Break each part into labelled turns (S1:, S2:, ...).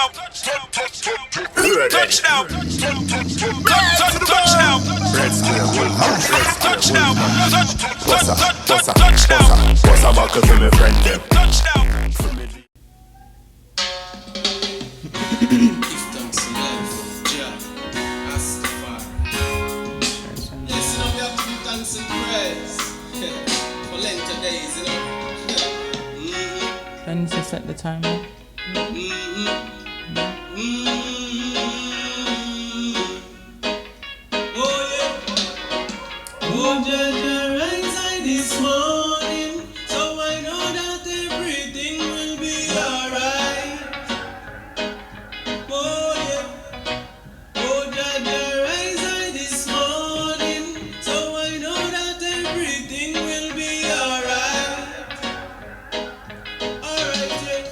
S1: Touchdown. Touchdown. Touchdown. Touchdown.
S2: What's a buckle for my friend them?
S1: Touchdown.
S3: I need to set the timer.
S4: This morning, so I know that everything will be alright. Oh yeah, oh Jaja, rise I this morning, so I know that everything will be alright. Alright, yeah.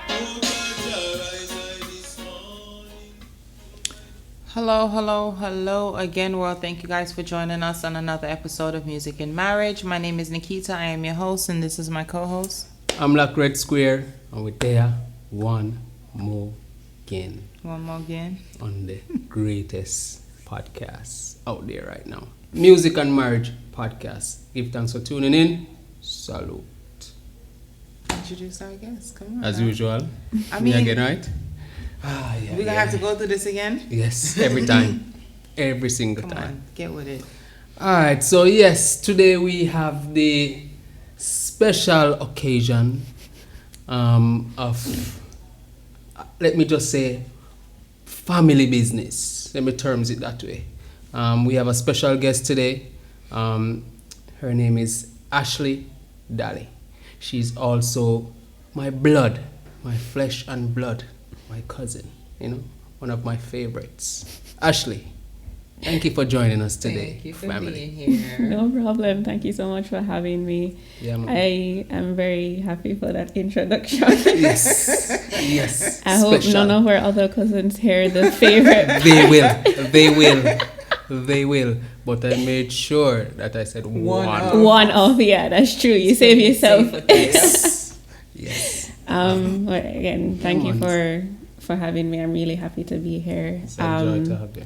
S4: Oh Jaja, rise I this morning.
S3: Hello again, world. Thank you guys for joining us on another episode of Music and Marriage. My name is Nikita. I am your host, and this is my co-host.
S4: I'm Black Red Square, and we're there one more again on the greatest podcast out there right now. Music and Marriage Podcast. Give thanks for tuning in. Salute.
S3: Introduce our guest. Come on.
S4: As usual.
S3: I mean,
S4: again, right?
S3: We're gonna have to go through this again?
S4: Yes, every time. Every single
S3: Come
S4: time.
S3: on, get with it.
S4: Alright, so yes, today we have the special occasion of, let me just say, family business. Let me terms it that way. We have a special guest today. Her name is Ashley Daley. She's also my blood, my flesh and blood, my cousin, one of my favorites. Ashley, thank you for joining us today.
S3: Thank you for
S4: family.
S3: being here.
S5: No problem. Thank you so much for having me.
S4: Yeah, man.
S5: I am very happy for that introduction.
S4: Yes.
S5: I hope
S4: Special.
S5: none of our other cousins hear the favorite.
S4: They will. But I made sure that I said one.
S5: One of, yeah, that's true. You save yourself.
S4: Yes.
S5: But again, thank you for having me. I'm really happy to be here.
S4: It's a joy to have you.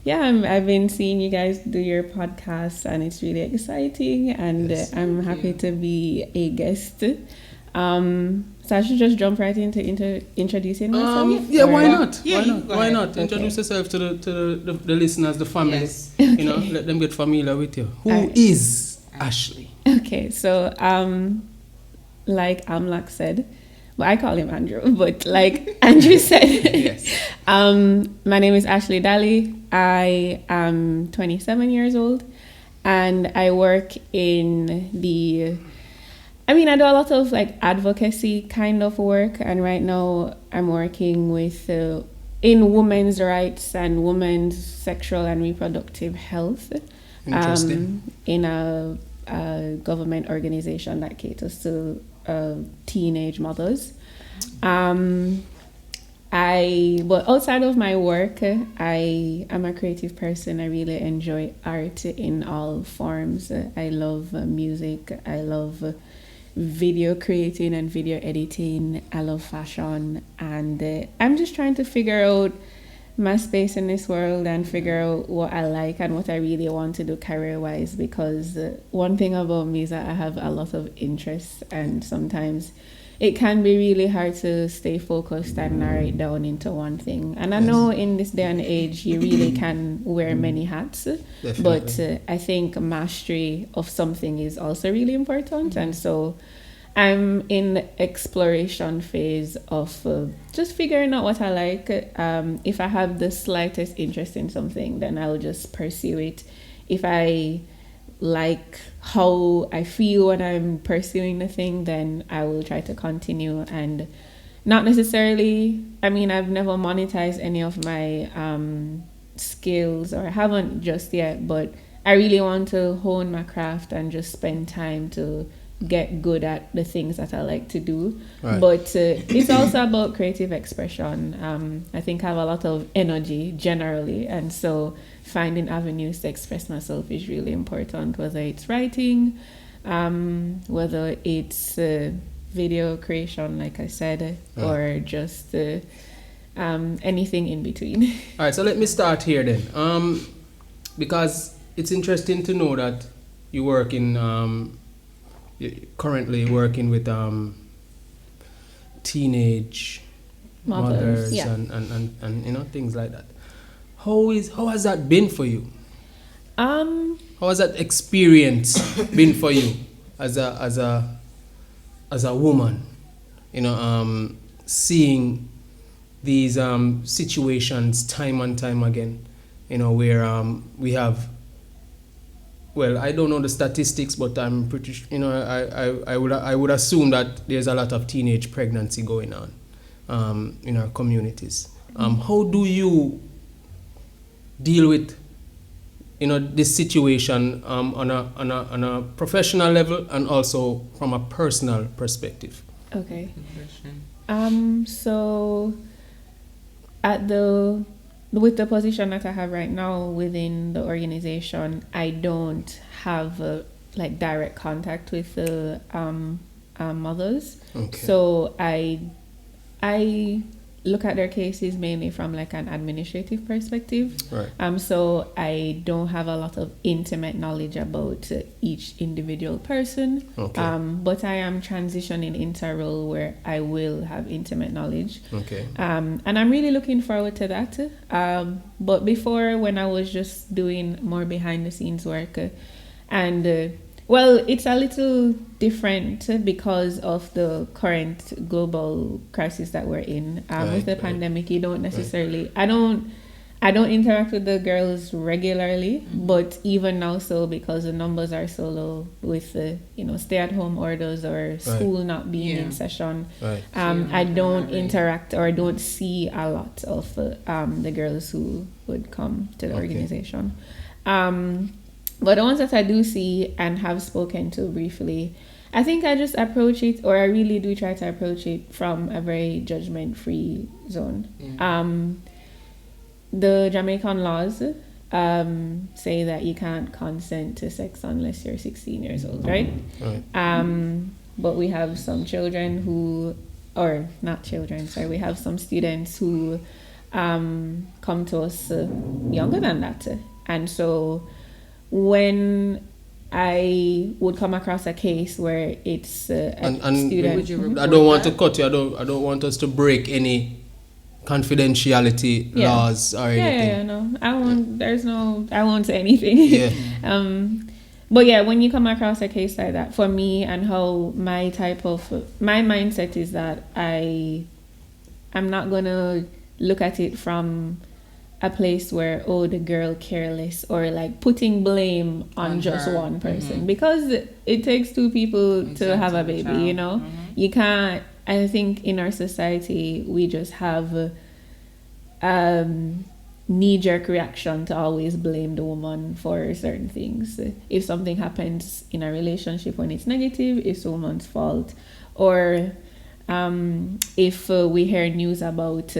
S5: Yeah, I've been seeing you guys do your podcast, and it's really exciting, and
S4: Yes,
S5: I'm happy to be a guest. So I should just jump right into introducing myself?
S4: Yeah,
S5: Or-
S4: why not?
S3: Yeah,
S4: Why not?
S5: Okay.
S4: Introduce yourself to the listeners, the family.
S3: Yes.
S4: Let them get familiar with you. Who is Ashley?
S5: Okay, so like Amlak said, well, I call him Andrew, but like Andrew said,
S4: Yes.
S5: my name is Ashley Daley. I am 27 years old, and I work in I do a lot of like advocacy kind of work, and right now I'm working with in women's rights and women's sexual and reproductive health.
S4: Interesting.
S5: In a government organization that caters to teenage mothers. But outside of my work, I am a creative person. I really enjoy art in all forms. I love music. I love video creating and video editing. I love fashion, and I'm just trying to figure out my space in this world and figure out what I like and what I really want to do career-wise, because one thing about me is that I have a lot of interests, and sometimes it can be really hard to stay focused and narrow it down into one thing. And I know in this day and age you really can wear many hats, but I think mastery of something is also really important. And so I'm in the exploration phase of just figuring out what I like. If I have the slightest interest in something, then I'll just pursue it. If I like how I feel when I'm pursuing the thing, then I will try to continue. And not necessarily, I've never monetized any of my skills, or I haven't just yet, but I really want to hone my craft and just spend time to get good at the things that I like to do.
S4: Right.
S5: But it's also about creative expression. I think I have a lot of energy generally, and so finding avenues to express myself is really important, whether it's writing, whether it's video creation, like I said, or just anything in between.
S4: All right, so let me start here then. Because it's interesting to know that you work in, you're currently working with teenage mothers
S5: yeah.
S4: and you know, things like that. How has that been for you? How has that experience been for you as a woman? You know, seeing these situations time and time again. You know, where we have. Well, I don't know the statistics, but I'm pretty. You know, I would assume that there's a lot of teenage pregnancy going on in our communities. How do you deal with, you know, this situation on a professional level and also from a personal perspective?
S5: Okay. So with the position that I have right now within the organization, I don't have like direct contact with the mothers.
S4: Okay.
S5: So I look at their cases mainly from like an administrative perspective.
S4: Right.
S5: So I don't have a lot of intimate knowledge about each individual person.
S4: Okay.
S5: But I am transitioning into a role where I will have intimate knowledge.
S4: Okay.
S5: And I'm really looking forward to that. But before, when I was just doing more behind the scenes work, well, it's a little different because of the current global crisis that we're in. With the pandemic, you don't necessarily. I don't interact with the girls regularly, but even now, so because the numbers are so low with the stay-at-home orders or school not being in session, I don't interact or don't see a lot of the girls who would come to the organization. But the ones that I do see and have spoken to briefly, I think I just approach it, or I really do try to approach it from a very judgment-free zone. The Jamaican laws say that you can't consent to sex unless you're 16 years old, right? But we have some children who, or not children, sorry, we have some students who come to us younger than that. And so when I would come across a case where it's a student.
S4: I don't want to cut you. I don't want us to break any confidentiality laws or anything.
S5: No. I won't say anything. But yeah, when you come across a case like that, for me and how my mindset is that I'm not gonna look at it from a place where the girl careless or like putting blame on just her. One person, because it takes two people to have a baby, you know. You can't. I think in our society we just have knee-jerk reaction to always blame the woman for certain things. If something happens in a relationship when it's negative, it's the woman's fault. Or if we hear news about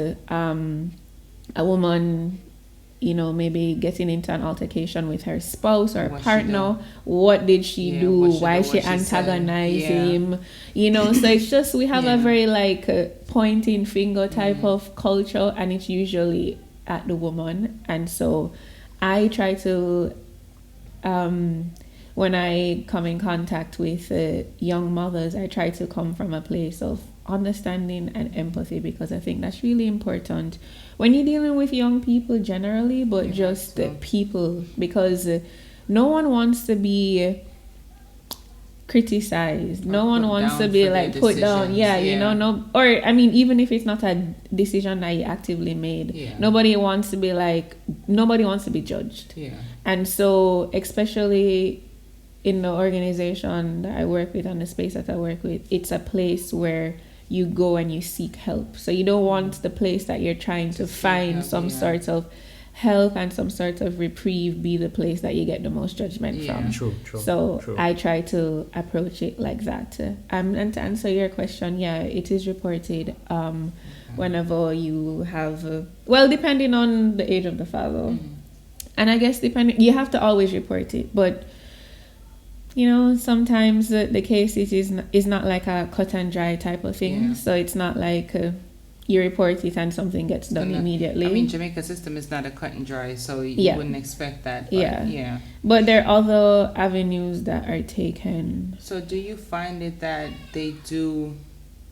S5: a woman, maybe getting into an altercation with her spouse or partner, what did she do? Why she antagonize him? So it's just, we have a very like pointing finger type of culture, and it's usually at the woman. And so I try to, when I come in contact with young mothers, I try to come from a place of understanding and empathy, because I think that's really important when you're dealing with young people generally, but just people, because no one wants to be criticized, no one wants to be like put down, even if it's not a decision that you actively made, nobody wants to be judged. And so especially in the organization that I work with and the space that I work with, it's a place where you go and you seek help. So you don't want the place that you're trying to find some sort of help and some sort of reprieve be the place that you get the most judgment from.
S4: True.
S5: I try to approach it like that. And to answer your question, it is reported whenever you have, depending on the age of the father. And I guess you have to always report it, but sometimes the case is not like a cut and dry type of thing. So it's not like you report it and something gets done immediately.
S3: I mean, Jamaica's system is not a cut and dry, so you wouldn't expect that. But yeah.
S5: But there are other avenues that are taken.
S3: So do you find it that they do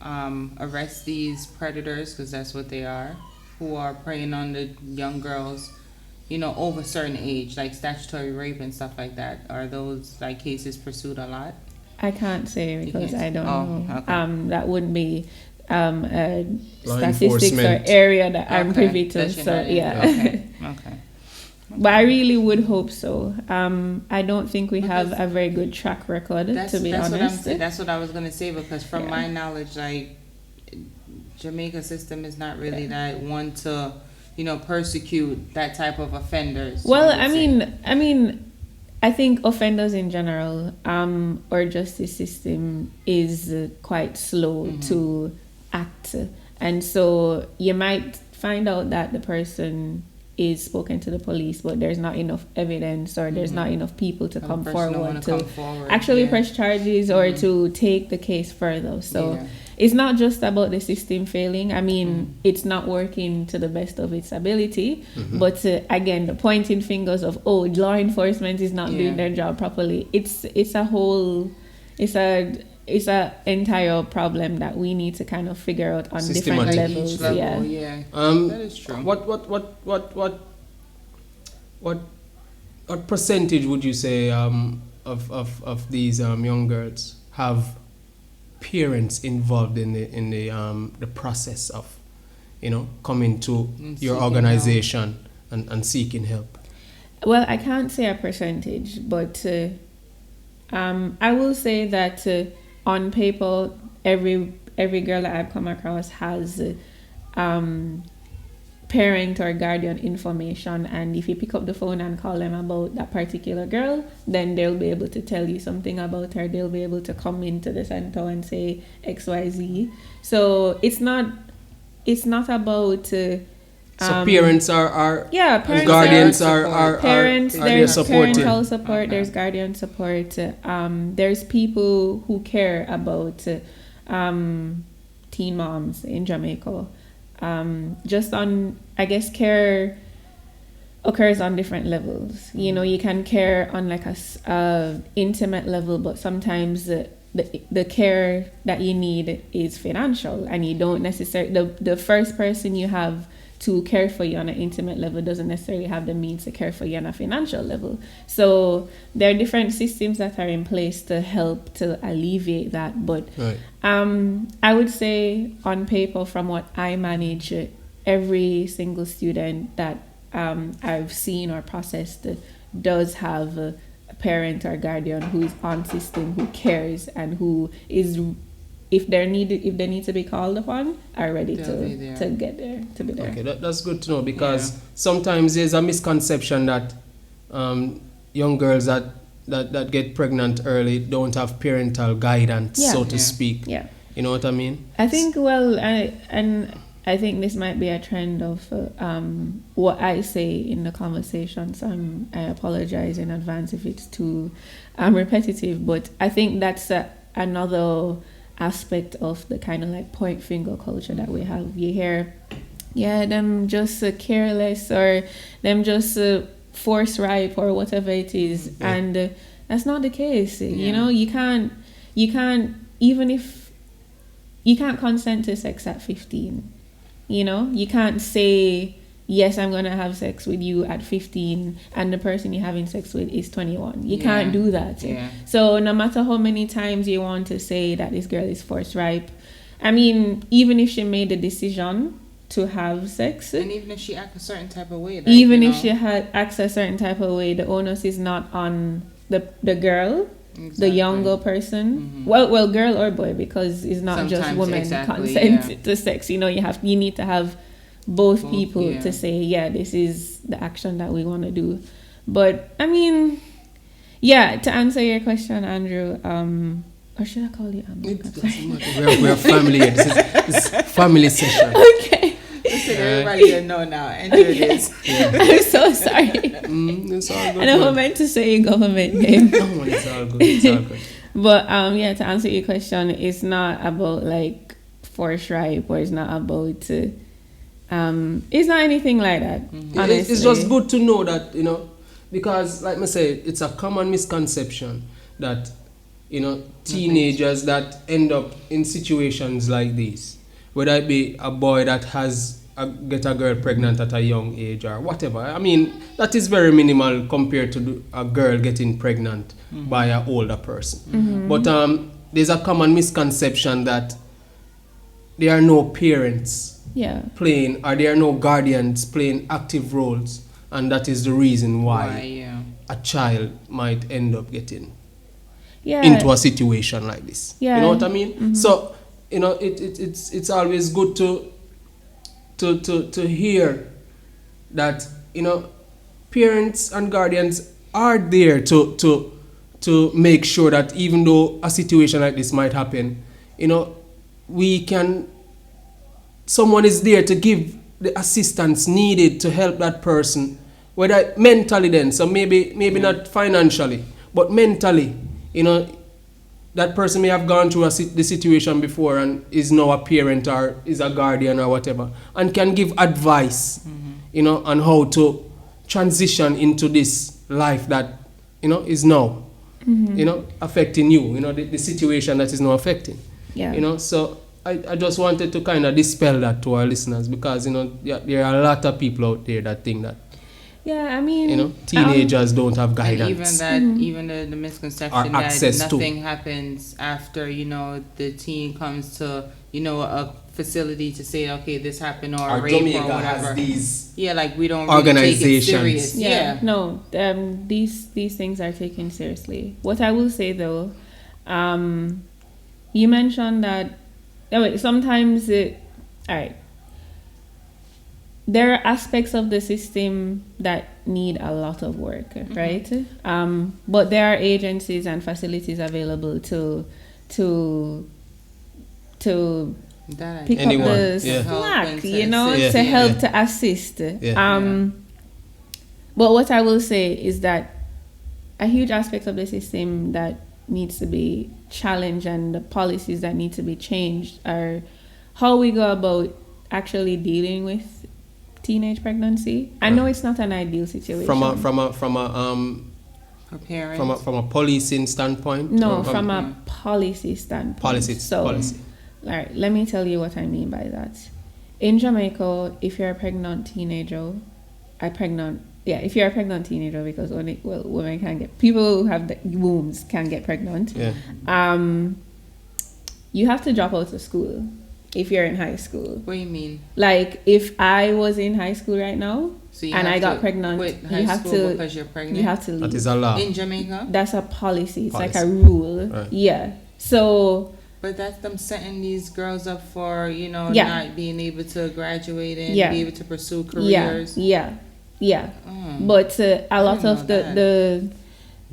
S3: arrest these predators, because that's what they are, who are preying on the young girls, you know, over a certain age, like statutory rape and stuff like that? Are those like cases pursued a lot?
S5: I can't say because I don't know.
S3: Okay.
S5: That wouldn't be a
S4: Law
S5: statistics or
S4: enforcement
S5: area that I'm privy to.
S3: That's
S5: So
S3: okay.
S5: But I really would hope so. I don't think we have a very good track record, to be honest.
S3: That's what I was going to say, because from my knowledge, like, Jamaica system is not really that one to, you know, persecute that type of offenders.
S5: Well, I mean, I think offenders in general, our justice system is quite slow to act. And so you might find out that the person is spoken to the police, but there's not enough evidence, or there's not enough people to come forward to actually press charges or to take the case further. So it's not just about the system failing. I mean, it's not working to the best of its ability, but again, the pointing fingers of, oh, law enforcement is not doing their job properly. It's a entire problem that we need to kind of figure out on different levels.
S3: That is true.
S4: What percentage would you say of these young girls have parents involved in the process of, you know, coming to your organization and seeking help?
S5: Well, I can't say a percentage, but I will say that on paper, every girl that I've come across has parent or guardian information, and if you pick up the phone and call them about that particular girl, then they'll be able to tell you something about her. They'll be able to come into the center and say XYZ. So it's not about
S4: so parents are
S5: parents,
S4: guardians
S5: are parents. There's parental support.
S3: Okay.
S5: There's guardian support. There's people who care about teen moms in Jamaica. Just on, I guess, care occurs on different levels. You know, you can care on like a intimate level, but sometimes the care that you need is financial, and you don't necessarily, the first person you have to care for you on an intimate level doesn't necessarily have the means to care for you on a financial level. So there are different systems that are in place to help to alleviate that. But I would say on paper, from what I manage, every single student that I've seen or processed does have a parent or guardian who is on system, who cares, and who is, if they need to be called upon, are ready to get there, to be there.
S4: Okay, that's good to know, because sometimes there's a misconception that young girls that get pregnant early don't have parental guidance, so to speak. Yeah. You know what I mean?
S5: I think, well, I think this might be a trend of what I say in the conversation, so I apologize in advance if it's too repetitive, but I think that's another aspect of the kind of like point finger culture that we have. You hear, them just careless, or them just force ripe, or whatever it is, and that's not the case. You know, you can't even if you can't consent to sex at 15. You know, you can't say, yes, I'm going to have sex with you at 15 and the person you're having sex with is 21. You can't do that. So no matter how many times you want to say that this girl is force ripe, I mean, even if she made the decision to have sex,
S3: and even if she acts a certain type of way,
S5: if she acts a certain type of way, the onus is not on the girl. Exactly. The younger person, well, girl or boy, because it's not just women consent to sex. You know, you need to have both people to say, this is the action that we want to do. But I mean, to answer your question, Andrew, or should I call you Amber?
S4: We're family. This is family session.
S5: Okay.
S3: Listen, everybody will know now. Enter this.
S5: I'm so sorry.
S4: It's all good.
S5: I never meant to say your government name.
S4: No, it's all good.
S5: But to answer your question, it's not about like force rape or it's not about it's not anything like that.
S4: It's just good to know that, because like I say, it's a common misconception that teenagers that end up in situations like this, whether it be a boy that get a girl pregnant at a young age or whatever. I mean, that is very minimal compared to a girl getting pregnant by an older person. But there's a common misconception that there are no parents playing, or there are no guardians playing active roles, and that is the reason why a child might end up getting into a situation like this. You know what I mean? So it's always good to hear that parents and guardians are there to make sure that even though a situation like this might happen, someone is there to give the assistance needed to help that person, whether mentally then, so maybe not financially, but mentally, that person may have gone through the situation before and is now a parent or is a guardian or whatever, and can give advice, on how to transition into this life that, is now, affecting you, the situation that is now affecting. So I just wanted to kind of dispel that to our listeners, because, there are a lot of people out there that think that,
S5: I mean,
S4: teenagers don't have guidance.
S3: And even the misconception that nothing happens after, the teen comes to, a facility to say, okay, this happened, or rape
S4: Jamaica
S3: or whatever.
S4: Has these
S3: like we don't really take it serious.
S5: No, these things are taken seriously. What I will say though, you mentioned that sometimes there are aspects of the system that need a lot of work, right? But there are agencies and facilities available to pick up the slack, to help, to assist. But what I will say is that a huge aspect of the system that needs to be challenged and the policies that need to be changed are how we go about actually dealing with teenage pregnancy. I know it's not an ideal situation.
S4: From a policing standpoint?
S5: No, from a policy standpoint. Policy. All right, let me tell you what I mean by that. In Jamaica, if you're a pregnant teenager, if you're a pregnant teenager, because women can get, people who have the wombs can get pregnant. You have to drop out of school if you're in high school.
S3: What do you mean?
S5: Like, if I was in high school right now and I got pregnant,
S3: you have to because you're pregnant.
S5: You have to leave.
S4: That is a law
S3: in Jamaica.
S5: That's a policy. It's like a rule.
S4: Right.
S5: So.
S3: But that's them setting these girls up for not being able to graduate and be able to pursue careers. But a lot of the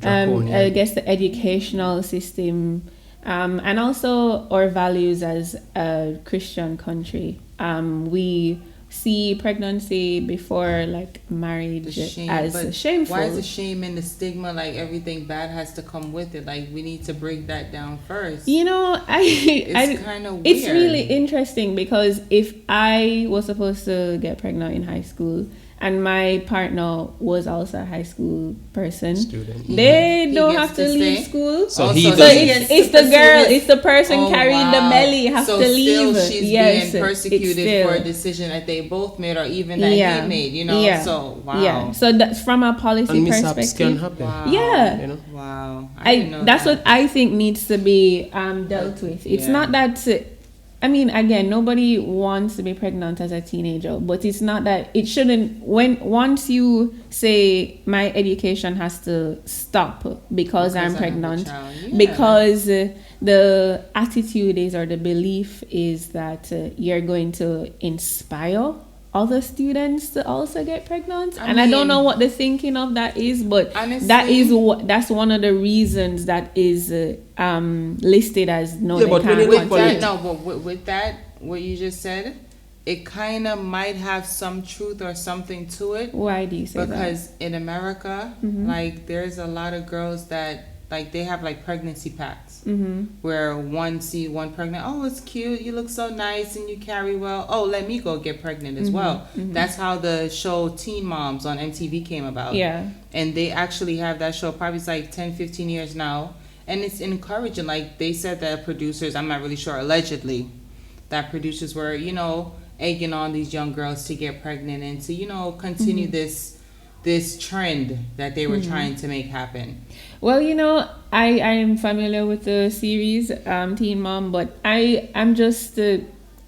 S3: I guess the educational system. And also our values as a Christian country. We see pregnancy before marriage as shameful. Why is the shame and the stigma, everything bad has to come with it? We need to break that down first.
S5: It's
S3: kind of weird.
S5: It's really interesting, because if I was supposed to get pregnant in high school and my partner was also a high school student, they don't have to leave school.
S4: So
S5: it's the girl, it's the person carrying the belly has to leave.
S3: Still she's being persecuted for a decision that they both made, or even that he made. So
S5: so that's from a policy
S4: and
S5: perspective.
S4: mishaps can happen.
S3: Wow.
S5: That's what I think needs to be dealt with. It's not that. Again, nobody wants to be pregnant as a teenager, but it's not that it shouldn't. Once you say my education has to stop because I'm pregnant, because the attitude is, or the belief is that you're going to inspire other students to also get pregnant. I don't know what the thinking of that is, but honestly, that's one of the reasons that is listed as
S3: with that, what you just said, it kind of might have some truth or something to it.
S5: Why do you say that?
S3: Because in America, there's a lot of girls that like they have like pregnancy packs where one see one pregnant. Oh, it's cute. You look so nice and you carry well. Oh, let me go get pregnant as well. That's how the show Teen Moms on MTV came about.
S5: Yeah.
S3: And they actually have that show probably it's like 10, 15 years now. And it's encouraging. Like they said that producers, I'm not really sure, allegedly, that producers were, you know, egging on these young girls to get pregnant and to, you know, continue this trend that they were trying to make happen.
S5: Well, you know, I am familiar with the series Teen Mom, but I'm just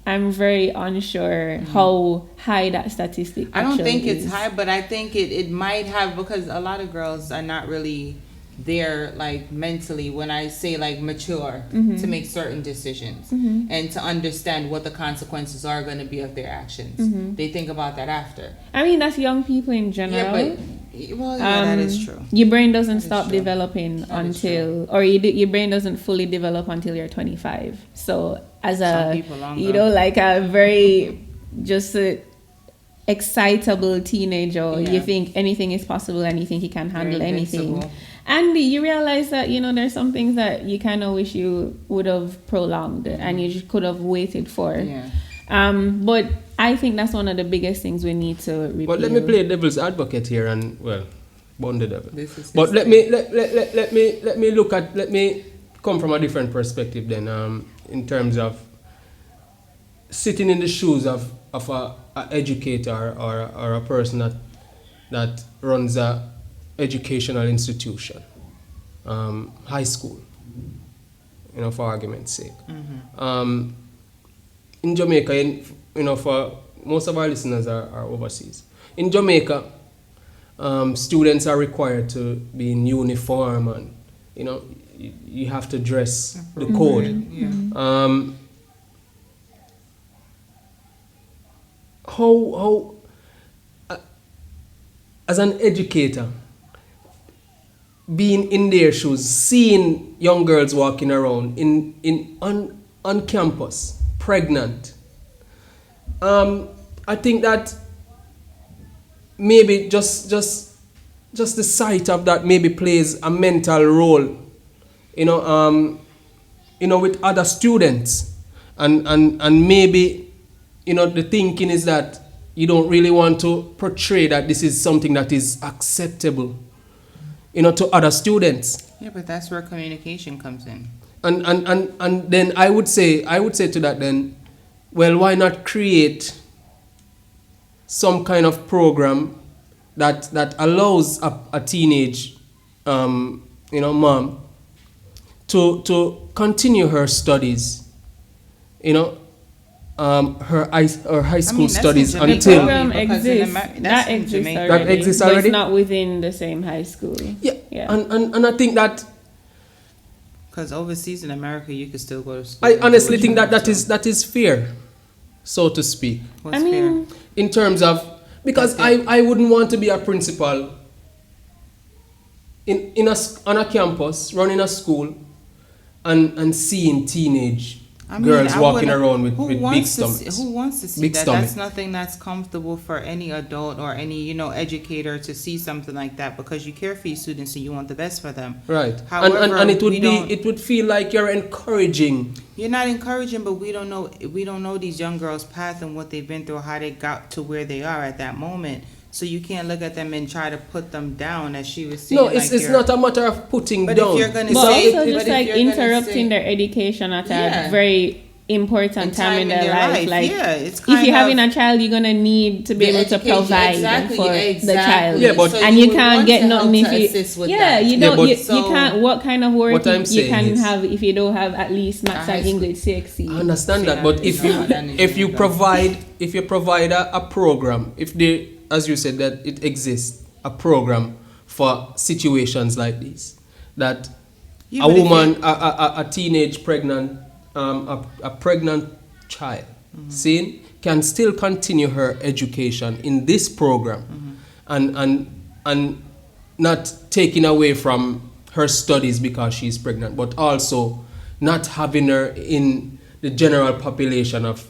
S5: I'm very unsure how high that statistic
S3: I don't think
S5: is.
S3: it's high, but I think it might have, because a lot of girls are not really there like mentally, when I say like mature, to make certain decisions and to understand what the consequences are going to be of their actions. They think about that after.
S5: I mean, that's young people in general.
S3: Yeah, but well, yeah, that is true.
S5: Your brain doesn't stop
S3: true.
S5: developing
S3: That is
S5: until, or your brain doesn't fully develop until you're 25. So as
S3: Some
S5: a,
S3: people longer.
S5: you know, like a very just excitable teenager,
S3: Yeah.
S5: you think anything is possible and you think you can handle
S3: Very
S5: anything.
S3: invincible.
S5: And you realize that, you know, there's some things that you kind of wish you would have prolonged and you just could have waited for.
S3: Yeah.
S5: But I think that's one of the biggest things we need to repeal.
S4: But let me play devil's advocate here and, well, bond the devil. But
S3: let
S4: let me come from a different perspective then, in terms of sitting in the shoes of a educator or a person that runs a educational institution, high school, you know, for argument's sake. In Jamaica, you know, for most of our listeners are overseas. In Jamaica, students are required to be in uniform and, you know, you have to dress the code.
S3: Yeah.
S4: How as an educator, being in their shoes, seeing young girls walking around on campus, pregnant, I think that maybe just the sight of that maybe plays a mental role, you know, with other students, and maybe, you know, the thinking is that you don't really want to portray that this is something that is acceptable, you know, to other students.
S3: Yeah, but that's where communication comes in.
S4: And then I would say to that then, well, why not create some kind of program that allows a teenage, you know, mom to continue her studies, you know, her high school studies
S3: that's in
S4: until
S5: program
S3: because in
S5: exists.
S3: that's
S5: That
S3: in
S5: exists
S3: Jamaica.
S5: already.
S4: That exists
S5: But
S4: already?
S5: it's not within the same high school.
S4: yeah.
S5: Yeah.
S4: And I think that
S3: Because overseas in America, you can still go to school.
S4: I honestly think that is fair, so to speak.
S3: What's
S5: I mean,
S3: fair?
S4: In terms of, because I wouldn't want to be a principal on a campus, running a school, and seeing teenage girls
S3: I
S4: walking
S3: wouldn't-
S4: around with
S3: who
S4: big
S3: wants to
S4: stomachs.
S3: who wants to see
S4: Big
S3: that?
S4: stomach.
S3: That's nothing that's comfortable for any adult or any, you know, educator to see something like that, because you care for your students and you want the best for them.
S4: Right.
S3: However,
S4: and it would
S3: we
S4: be
S3: don't-
S4: it would feel like you're encouraging.
S3: You're not encouraging, but we don't know these young girls' path and what they've been through, how they got to where they are at that moment. So you can't look at them and try to put them down, as she was saying.
S4: No, it's not a matter of putting
S3: But
S4: down.
S3: if you're gonna
S5: but
S3: say,
S5: also
S3: but
S5: just
S3: if
S5: like
S3: you're gonna
S5: interrupting
S3: say-
S5: their education at
S3: Yeah.
S5: a very important time in their life. Like,
S3: yeah, it's
S5: if
S3: kind
S5: you're
S3: of
S5: having a child, you're gonna need to be
S3: the
S5: able to
S3: education-
S5: provide
S3: exactly,
S5: for the
S3: exactly.
S5: child.
S4: Yeah, but-
S3: So
S5: and you
S3: would
S5: can't
S3: want
S5: get
S3: to
S5: nothing
S3: help
S5: if
S3: to
S5: you
S3: assist with
S5: yeah
S3: that.
S5: you
S4: Yeah,
S5: don't
S4: but-
S5: you
S3: So-
S5: can't, what kind of work
S4: What I'm
S5: you
S4: saying
S5: can
S4: is-
S5: have if you don't have at least maths
S3: high
S5: and
S3: school-
S5: English CXC.
S4: I understand that,
S3: Yeah,
S4: but if
S3: no,
S4: you
S3: that is
S4: if you
S3: illegal.
S4: provide a program, if they, as you said, that it exists, a program for situations like this, that
S3: Yeah,
S4: a
S3: but if
S4: woman,
S3: you-
S4: a teenage pregnant, a pregnant child, seeing, can still continue her education in this program, and not taking away from her studies because she's pregnant, but also not having her in the general population of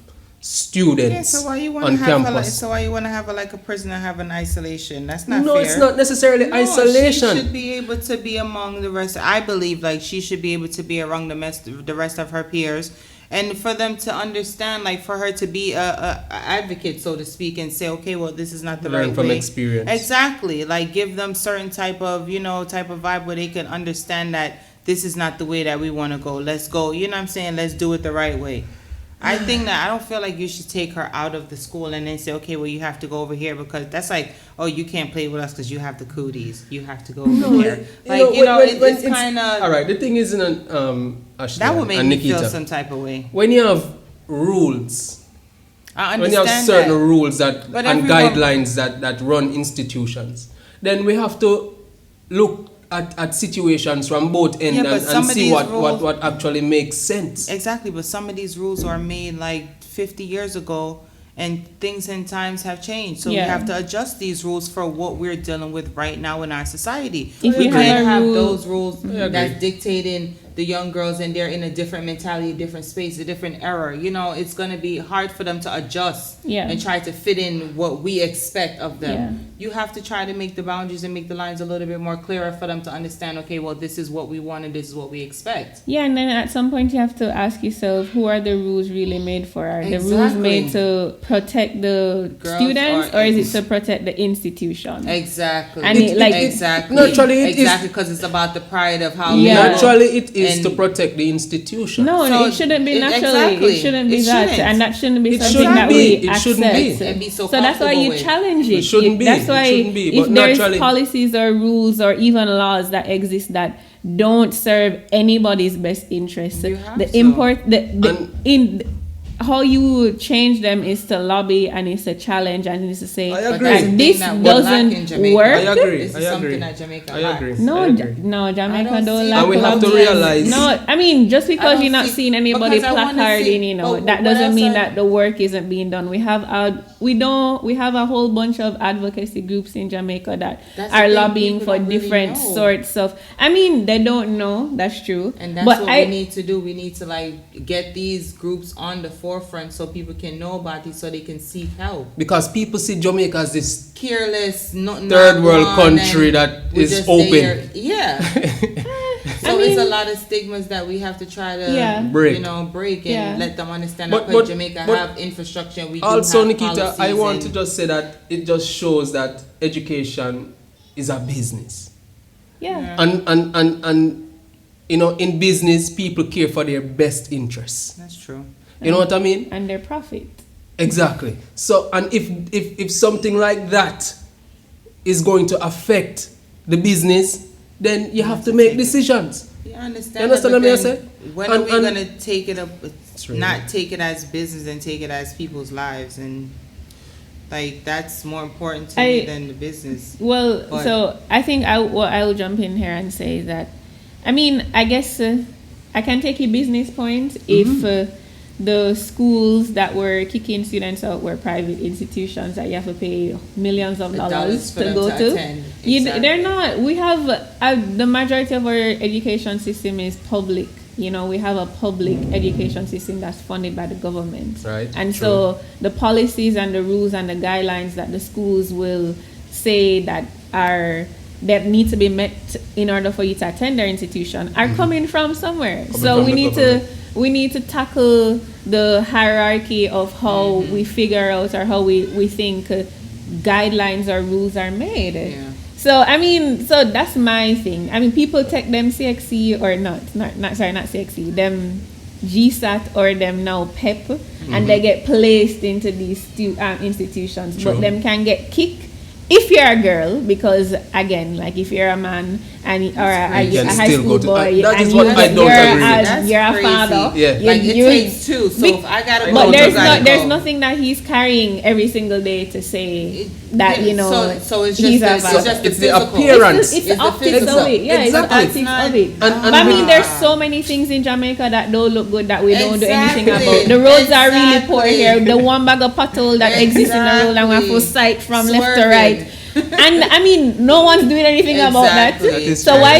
S4: students
S3: Yeah, so why you want
S4: on
S3: to have
S4: campus.
S3: why you want to have like a prisoner have an isolation? That's not
S4: No,
S3: fair.
S4: it's not necessarily
S3: No,
S4: isolation.
S3: She should be able to be among the rest. I believe like she should be able to be around the rest of her peers, and for them to understand, like for her to be a advocate, so to speak, and say, okay, well, this is not the
S4: Learn
S3: right
S4: from
S3: way.
S4: experience.
S3: Exactly. Like give them certain type of vibe where they can understand that this is not the way that we want to go. Let's go. You know what I'm saying? Let's do it the right way. I think that I don't feel like you should take her out of the school and then say, okay, well, you have to go over here because that's like, oh, you can't play with us because you have the cooties. You have to go over here. Like, it's kind of.
S4: All right, the thing is, Ashley,
S3: That would make
S4: and
S3: me
S4: Nikita,
S3: feel some type of way.
S4: when you have rules,
S3: I
S4: when you
S3: understand
S4: have certain
S3: that.
S4: rules
S3: But
S4: and
S3: everyone-
S4: guidelines that run institutions, then we have to look at situations from both ends
S3: Yeah, but
S4: and
S3: some of
S4: see
S3: these
S4: what
S3: rules-
S4: actually makes sense.
S3: Exactly, but some of these rules are made like 50 years ago, and things and times have changed. So we
S5: Yeah.
S3: have to adjust these rules for what we're dealing with right now in our society.
S5: If
S3: We
S5: you
S3: can't
S5: have a
S3: have
S5: rule-
S3: those rules
S4: I agree.
S3: that's dictating the young girls, and they're in a different mentality, a different space, a different era. It's going to be hard for them to adjust
S5: Yeah.
S3: and try to fit in what we expect of them.
S5: Yeah.
S3: You have to try to make the boundaries and make the lines a little bit more clearer for them to understand, okay, well, this is what we want and this is what we expect.
S5: Yeah, and then at some point you have to ask yourself, who are the rules really made for? Are the rules
S3: Exactly.
S5: made to protect the
S3: Girls
S5: students,
S3: or-
S5: or is it to protect the institution?
S3: Exactly.
S5: And
S3: exactly.
S4: Naturally, it is-
S3: exactly, because it's about the pride of how
S5: Yeah.
S3: we look.
S4: Naturally, it is
S3: And-
S4: to protect the institution.
S5: No,
S3: So
S5: it shouldn't be
S3: it-
S5: naturally.
S3: exactly.
S5: It shouldn't be
S3: It
S5: that,
S3: shouldn't.
S5: and that shouldn't be
S4: It
S5: something
S4: shouldn't
S5: that
S4: be.
S5: we
S4: It shouldn't be.
S5: accept.
S3: And be so
S5: that's why you
S3: comfortable with.
S5: challenge it.
S4: It shouldn't be.
S5: That's
S4: It
S5: why
S4: shouldn't be, but
S5: if there's
S4: naturally-
S5: policies or rules or even laws that exist that don't serve anybody's best interest,
S3: You have
S5: the
S3: to.
S5: import the
S4: And-
S5: in how you change them is to lobby and is to challenge and is to say
S4: I
S3: But
S4: agree.
S3: that's the
S5: that
S3: thing
S5: this
S3: that we lack in
S5: doesn't
S3: Jamaica.
S5: work.
S4: I agree.
S3: This is
S4: I
S3: something
S4: agree.
S3: that Jamaica
S4: I
S3: lacks.
S4: agree.
S5: No,
S4: I agree.
S5: no, Jamaica
S3: I don't
S5: don't
S3: see
S5: lack
S4: And we have to
S5: lobbying.
S4: realize-
S5: No, I mean just
S3: I
S5: because
S3: don't
S5: you're not
S3: see-
S5: seeing anybody
S3: because I wanna
S5: placarding,
S3: see-
S5: that
S3: what
S5: doesn't
S3: else
S5: mean
S3: are-
S5: that the work isn't being done. We have we have a whole bunch of advocacy groups in Jamaica that
S3: That's the
S5: are
S3: thing,
S5: lobbying
S3: people
S5: for
S3: don't really
S5: different
S3: know.
S5: sorts of. I mean, they don't know. That's true.
S3: And that's
S5: but
S3: what we need to do. We need to like get these groups on the forefront so people can know about these, so they can seek help.
S4: Because people see Jamaica as this
S3: Careless, not
S4: third world
S3: one,
S4: country
S3: and
S4: that
S3: we're
S4: is
S3: just
S4: open.
S3: there. Yeah. So
S5: I
S3: it's a
S5: mean-
S3: lot of stigmas that we have to try to,
S5: Yeah.
S4: Break.
S3: break and
S5: Yeah.
S3: let them understand
S4: But-
S3: that
S4: but-
S3: Jamaica
S4: but
S3: have infrastructure. And we do
S4: Also,
S3: have
S4: Nikita, I
S3: policies
S4: want to
S3: and-
S4: just say that it just shows that education is a business.
S5: Yeah.
S4: And in business, people care for their best interests.
S3: That's true.
S4: You know what I mean?
S5: And their profit.
S4: Exactly. So, and if something like that is going to affect the business, then you have to make
S3: take it.
S4: decisions.
S3: Yeah, I understand.
S4: You understand
S3: that,
S4: what I
S3: but
S4: say?
S3: then When are
S4: And-
S3: we
S4: and-
S3: gonna take it up?
S4: really-
S3: Not take it as business and take it as people's lives, and like that's more important to me than the business.
S5: Well,
S3: But-
S5: so I think I will jump in here and say that, I mean, I guess I can take a business point if the schools that were kicking students out were private institutions that you have to pay millions of
S3: The
S5: dollars
S3: dollars for
S5: to
S3: them
S5: go
S3: to
S5: to.
S3: attend. Exactly.
S5: They're not. We have the majority of our education system is public. We have a public education system that's funded by the government.
S4: Right,
S5: And
S4: true.
S5: so the policies and the rules and the guidelines that the schools will say that need to be met in order for you to attend their institution are coming from somewhere.
S4: Coming
S5: So
S4: from
S5: we
S4: the
S5: need
S4: government.
S5: we need to tackle the hierarchy of how we figure out or how we think guidelines or rules are made.
S3: Yeah.
S5: So I mean, so that's my thing. I mean, people take them CXC or not CXC, them GSAT or them now PEP, and they get placed into these institutions,
S4: True.
S5: but them can get kicked if you're a girl, because again, like if you're a man and or a
S4: You can
S5: high
S4: still
S5: school
S4: go to-
S5: boy,
S4: that is
S5: and
S4: what
S5: you-
S4: I don't
S5: you're
S4: agree with.
S3: That's
S5: you're a
S3: crazy.
S5: father,
S4: Yeah.
S3: Like it takes two. So if I gotta
S5: but
S3: go,
S5: there's
S3: you gotta
S5: there's
S3: go.
S5: nothing that he's carrying every single day to say that
S3: So it's
S5: he's
S3: just
S5: a
S3: the,
S5: father.
S3: it's just the
S4: It's the
S3: physical.
S4: appearance.
S5: It's
S3: It's
S5: the
S3: the
S5: optics
S3: physical.
S5: of it. Yeah,
S4: Exactly.
S5: it's the optics
S3: That's
S5: of it.
S4: And
S5: But I mean,
S4: with-
S5: there's so many things in Jamaica that don't look good that we don't do anything
S3: Exactly.
S5: about. The roads are really poor
S3: Exactly.
S5: here. The one bag of pothole that exists in the road and we have to
S3: Exactly.
S5: sight from left to
S3: Swerving.
S5: right. And I mean, no one's doing anything about that.
S3: Exactly.
S5: So why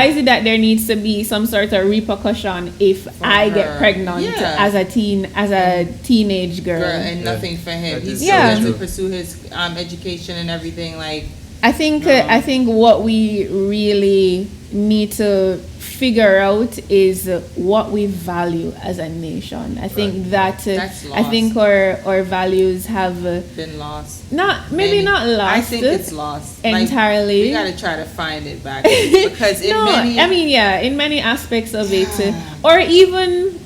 S5: is it that there needs to be some sort of repercussion if I get
S3: her.
S5: pregnant
S3: Yeah.
S5: as a teenage girl?
S3: And nothing for him.
S4: That
S3: He's
S4: is
S3: still
S5: so
S3: going
S4: true.
S3: to pursue his education and everything. Like,
S5: I think what we really need to figure out is what we value as a nation. I think
S3: That's
S5: I think our values have
S3: been lost.
S5: maybe not lost.
S3: I think it's lost
S5: entirely.
S3: Like, we got to try to find it back because
S5: in many aspects of it, or even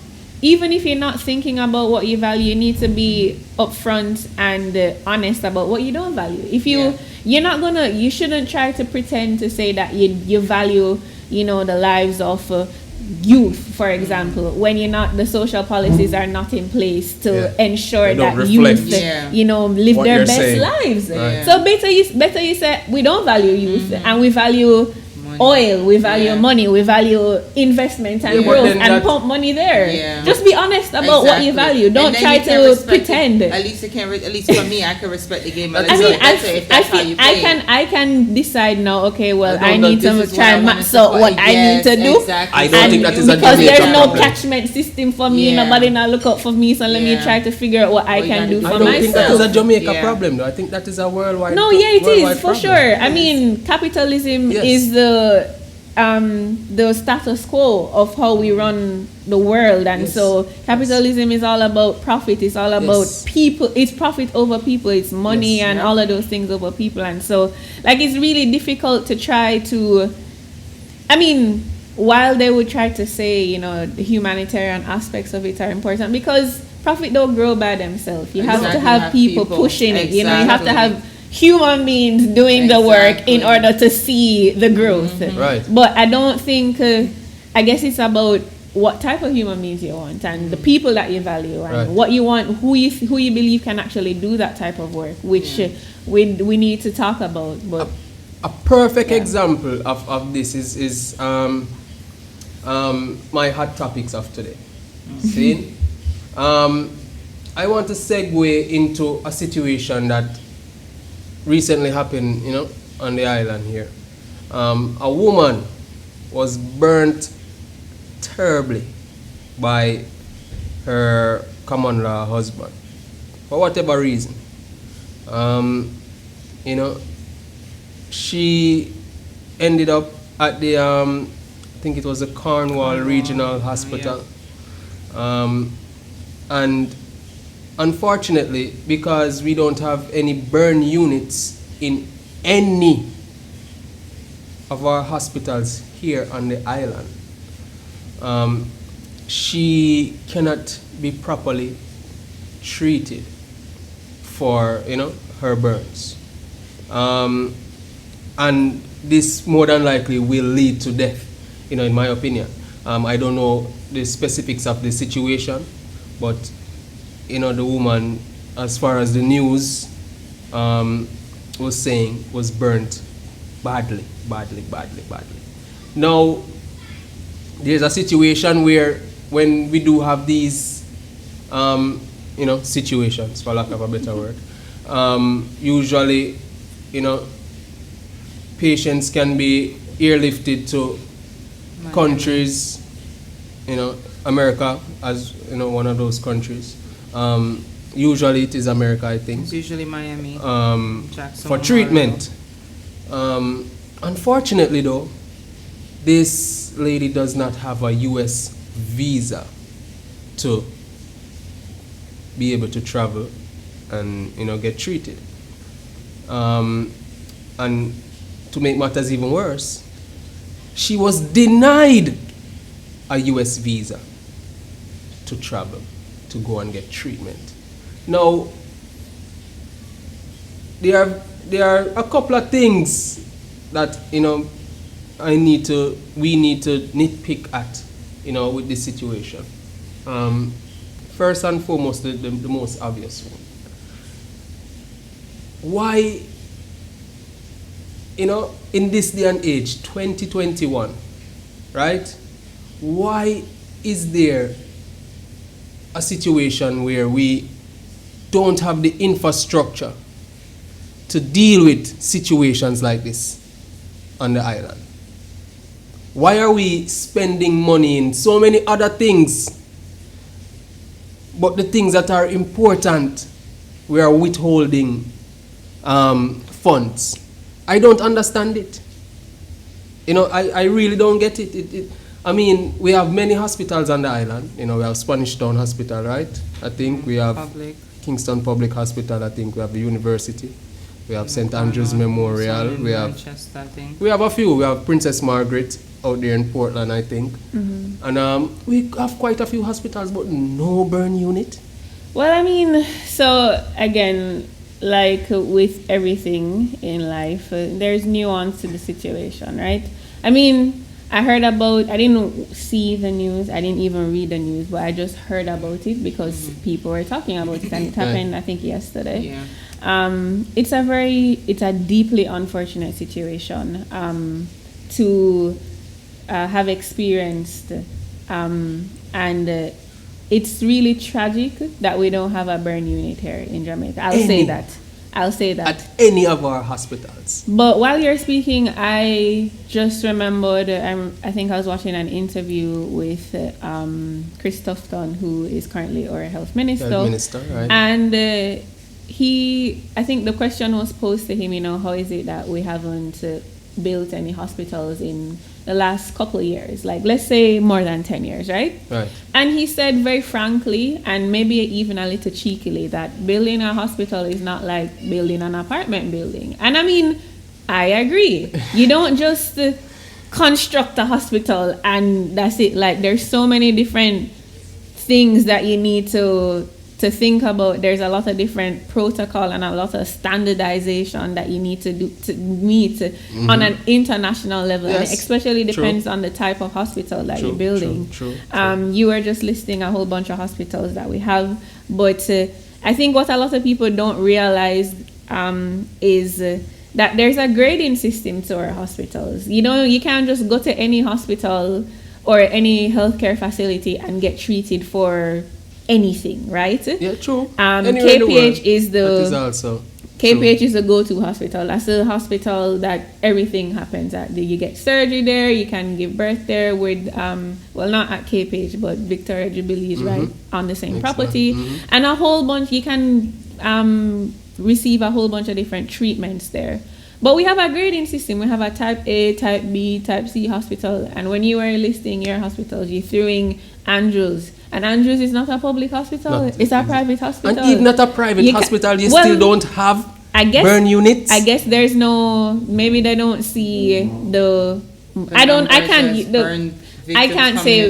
S5: if you're not thinking about what you value, you need to be upfront and honest about what you don't value. If you shouldn't try to pretend to say that you value, the lives of youth, for example, when the social policies are not in place to ensure
S4: They don't
S5: that
S4: reflect
S5: youth, live
S4: what
S5: their
S4: you're
S5: best
S4: saying.
S5: lives.
S4: Right.
S5: So better you say we don't value youth and we value
S3: Money.
S5: oil, we value money, we value investment and
S4: Yeah, but
S5: growth
S4: then
S5: and
S4: that-
S5: pump money there.
S3: Yeah.
S5: Just be honest about what you value. Don't
S3: And then
S5: try
S3: you can
S5: to
S3: respect
S5: pretend.
S3: it. At least at least for me, I can respect the game. A
S5: I
S3: little
S5: mean,
S3: bit better if that's how you play.
S5: I can decide now. Okay, well,
S3: I
S5: I
S3: don't
S5: need
S3: know,
S5: to
S3: this is
S5: try
S3: what I
S5: and
S3: wanna
S5: max out what I need to do.
S3: Exactly.
S4: I don't
S5: And
S4: think that is a
S5: because
S4: Jamaican
S5: there's no
S4: problem.
S5: catchment system for me,
S3: Yeah.
S5: nobody not look out for me. So let me
S3: Yeah.
S5: try to figure out what I
S3: What you
S5: can
S3: gotta
S5: do
S3: do.
S5: for
S4: I don't think that is a
S5: myself.
S4: Jamaica
S3: Yeah.
S4: problem, though. I think that is a worldwide.
S5: No, yeah, it
S4: worldwide
S5: is for
S4: problem.
S5: sure. I mean, capitalism
S4: Yes.
S5: is the status quo of how we run the world, and
S4: Yes.
S5: so capitalism is all about profit. It's all about
S4: Yes.
S5: people. It's profit over people. It's money
S4: Yes.
S5: and all of those things over people, and so like it's really difficult to try to. I mean, while they would try to say, the humanitarian aspects of it are important because profit don't grow by themselves. You have to
S3: Exactly,
S5: have
S3: have
S5: people
S3: people.
S5: pushing it. You have to
S3: Exactly.
S5: have human beings doing the work in
S3: Exactly.
S5: order to see the growth.
S4: Right.
S5: But I don't think, I guess it's about what type of human beings you want and the people that you value and
S4: Right.
S5: what you want, who you believe can actually do that type of work, which we need to talk about. But
S4: A perfect example of this is my hot topics of today. See? I want to segue into a situation that recently happened, on the island here. A woman was burnt terribly by her common law husband for whatever reason. She ended up at the I think it was the Cornwall Regional Hospital. And unfortunately, because we don't have any burn units in any of our hospitals here on the island, she cannot be properly treated for her burns, and this more than likely will lead to death, in my opinion. I don't know the specifics of the situation, but the woman, as far as the news was saying, was burnt badly. Now, there's a situation where when we do have these, situations, for lack of a better word, usually, patients can be airlifted to countries, America as one of those countries. Usually it is America, I think.
S3: It's usually Miami. Jackson,
S4: For treatment. Unfortunately though, this lady does not have a US visa to be able to travel and get treated. And to make matters even worse, she was denied a US visa to travel, to go and get treatment. Now, there are a couple of things that we need to nitpick at with this situation. First and foremost, the most obvious one. Why, in this day and age, 2021, right? Why is there a situation where we don't have the infrastructure to deal with situations like this on the island? Why are we spending money in so many other things, but the things that are important, we are withholding funds? I don't understand it. You know, I really don't get it. I mean, we have many hospitals on the island. You know, we have Spanish Town Hospital, right? I think we have Kingston Public Hospital. I think we have the university. We have St. Andrew's Memorial. We have
S3: Manchester, I think.
S4: We have a few. We have Princess Margaret out there in Portland, I think. And we have quite a few hospitals, but no burn unit.
S5: Well, I mean, so again, like with everything in life, there's nuance to the situation, right? I mean, I didn't see the news, I didn't even read the news, but I just heard about it because people were talking about it, and it happened, I think, yesterday.
S3: Yeah.
S5: It's a deeply unfortunate situation to have experienced, and it's really tragic that we don't have a burn unit here in Jamaica. I'll say that.
S4: At any of our hospitals.
S5: But while you're speaking, I just remembered, I think I was watching an interview with Chris Tufton, who is currently our health minister.
S4: Right.
S5: And I think the question was posed to him, you know, how is it that we haven't built any hospitals in the last couple of years, like let's say more than 10 years, right?
S4: Right.
S5: And he said very frankly, and maybe even a little cheekily, that building a hospital is not like building an apartment building. And I mean, I agree. You don't just construct a hospital and that's it. Like there's so many different things that you need to think about. There's a lot of different protocol and a lot of standardization that you need to do to meet on an international level.
S4: Yes.
S5: And it especially depends on the type of hospital that you're building.
S4: True.
S5: You were just listing a whole bunch of hospitals that we have, but I think what a lot of people don't realize is that there's a grading system to our hospitals. You know, you can't just go to any hospital or any healthcare facility and get treated for anything, right?
S4: Yeah, true.
S5: KPH is
S4: KPH
S5: is the go-to hospital. That's the hospital that everything happens at. You get surgery there, you can give birth there with well, not at KPH, but Victoria Jubilee is right on the same property. And a whole bunch, you can receive a whole bunch of different treatments there. But we have a grading system. We have a type A, type B, type C hospital. And when you were listing your hospitals, you threw in Andrews. And Andrews is not a public hospital. It's a private hospital.
S4: And even at a private hospital, you still don't have burn units?
S5: I guess there's no, maybe they don't see I can't say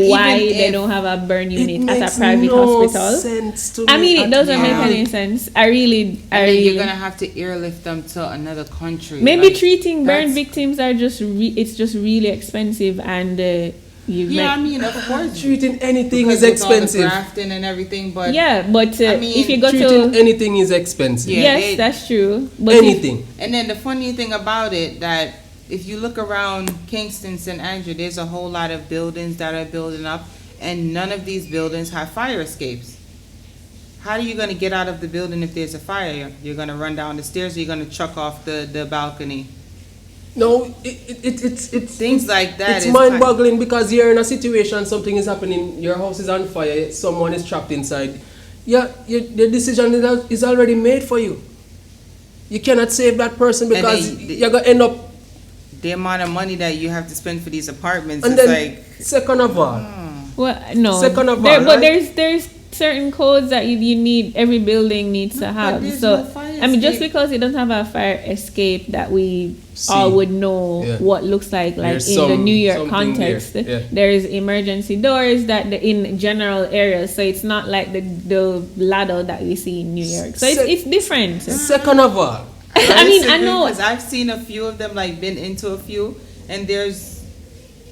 S5: why they don't have a burn unit at a private hospital.
S4: Sense to
S5: I mean, it doesn't make any sense. I really
S3: you're gonna have to airlift them to another country.
S5: Maybe treating burn victims are just it's just really expensive, and
S3: I mean, of course,
S4: treating anything is expensive.
S3: All the grafting and everything, but
S5: if you go
S4: treating anything is expensive.
S5: Yes, that's true. But
S4: anything.
S3: And then the funny thing about it, that if you look around Kingston, St. Andrew, there's a whole lot of buildings that are building up, and none of these buildings have fire escapes. How are you going to get out of the building if there's a fire? You're going to run down the stairs, or you're going to chuck off the balcony?
S4: No, it's
S3: things like that.
S4: It's mind-boggling because you're in a situation, something is happening, your house is on fire, someone is trapped inside. The decision is already made for you. You cannot save that person because you're going to end up.
S3: The amount of money that you have to spend for these apartments,
S4: and
S3: is
S4: then,
S3: like.
S4: Second of all.
S5: Well, no.
S4: Second of all.
S5: But there's certain codes that you need, every building needs to have. So, I mean, just because it doesn't have a fire escape that we all would know what looks like
S4: there's
S5: in the New York context, there's emergency doors that in general areas. So it's not like the ladder that we see in New York. So it's different.
S4: Second of all.
S5: I mean, I know.
S3: Because I've seen a few of them, like been into a few, and there's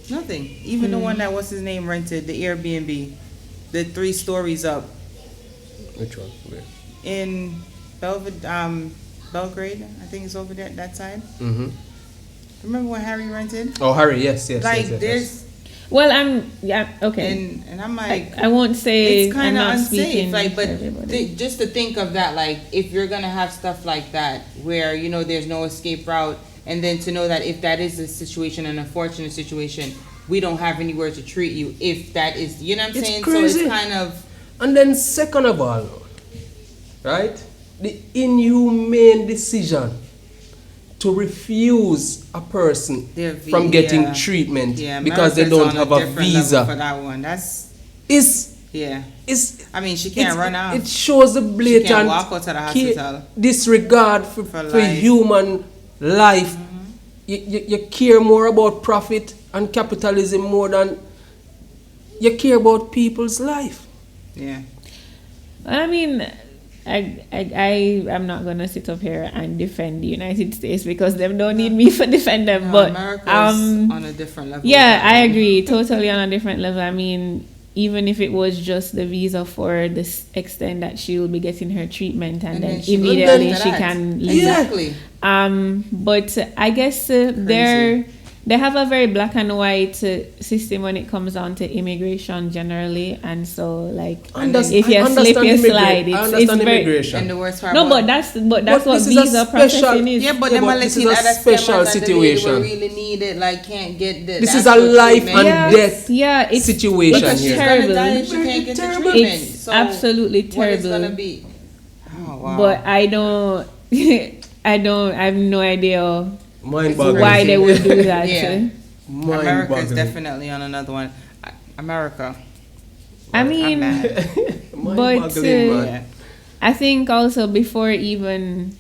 S3: nothing. Even the one that, what's his name, rented, the Airbnb, the 3 stories up.
S4: Which one? Where?
S3: In Belgrade, I think it's over there, that side.
S4: Mm-hmm.
S3: Remember when Harry rented?
S4: Oh, Harry, yes.
S3: There's.
S5: Well, okay.
S3: And I'm like,
S5: I won't say
S3: it's kind
S5: I'm
S3: of
S5: not speaking
S3: unsafe. Like,
S5: for
S3: but
S5: everybody.
S3: just to think of that, like, if you're gonna have stuff like that, where there's no escape route, and then to know that if that is a situation, an unfortunate situation, we don't have anywhere to treat you. If that is, you know what I'm
S4: It's
S3: saying?
S4: crazy.
S3: So it's kind of.
S4: And then second of all, right, the inhumane decision to refuse a person from getting treatment because they don't have a visa
S3: For that one, that's
S4: is
S3: I mean, she can't run out.
S4: It shows a blatant
S3: She can't walk out to the hospital.
S4: disregard for
S3: life.
S4: human life. You care more about profit and capitalism more than you care about people's life.
S3: Yeah.
S5: I mean, I'm not gonna sit up here and defend the United States because they don't need me for defend them. But
S3: America's on a different level.
S5: Yeah, I agree. Totally on a different level. I mean, even if it was just the visa for this extent that she will be getting her treatment and then immediately she can leave.
S3: Exactly.
S5: But I guess they have a very black and white system when it comes down to immigration generally, and so like if you slip, you slide. It's very
S4: immigration.
S3: And the worst part.
S5: No, but that's what visa processing is.
S3: Yeah, but
S4: this is a special situation.
S3: Really need it, like can't get the.
S4: This is a life and death
S5: it's
S4: situation
S5: because
S4: here.
S5: She's terrible.
S3: She can't get the treatment.
S5: It's
S3: So
S5: absolutely terrible.
S3: What it's gonna be? Oh, wow.
S5: But I don't. I have no idea
S4: Mind-boggling.
S5: why they would do that.
S3: Yeah. America is
S4: Mind-boggling.
S3: definitely on another one. America.
S5: I mean, but
S4: man.
S5: I think also before even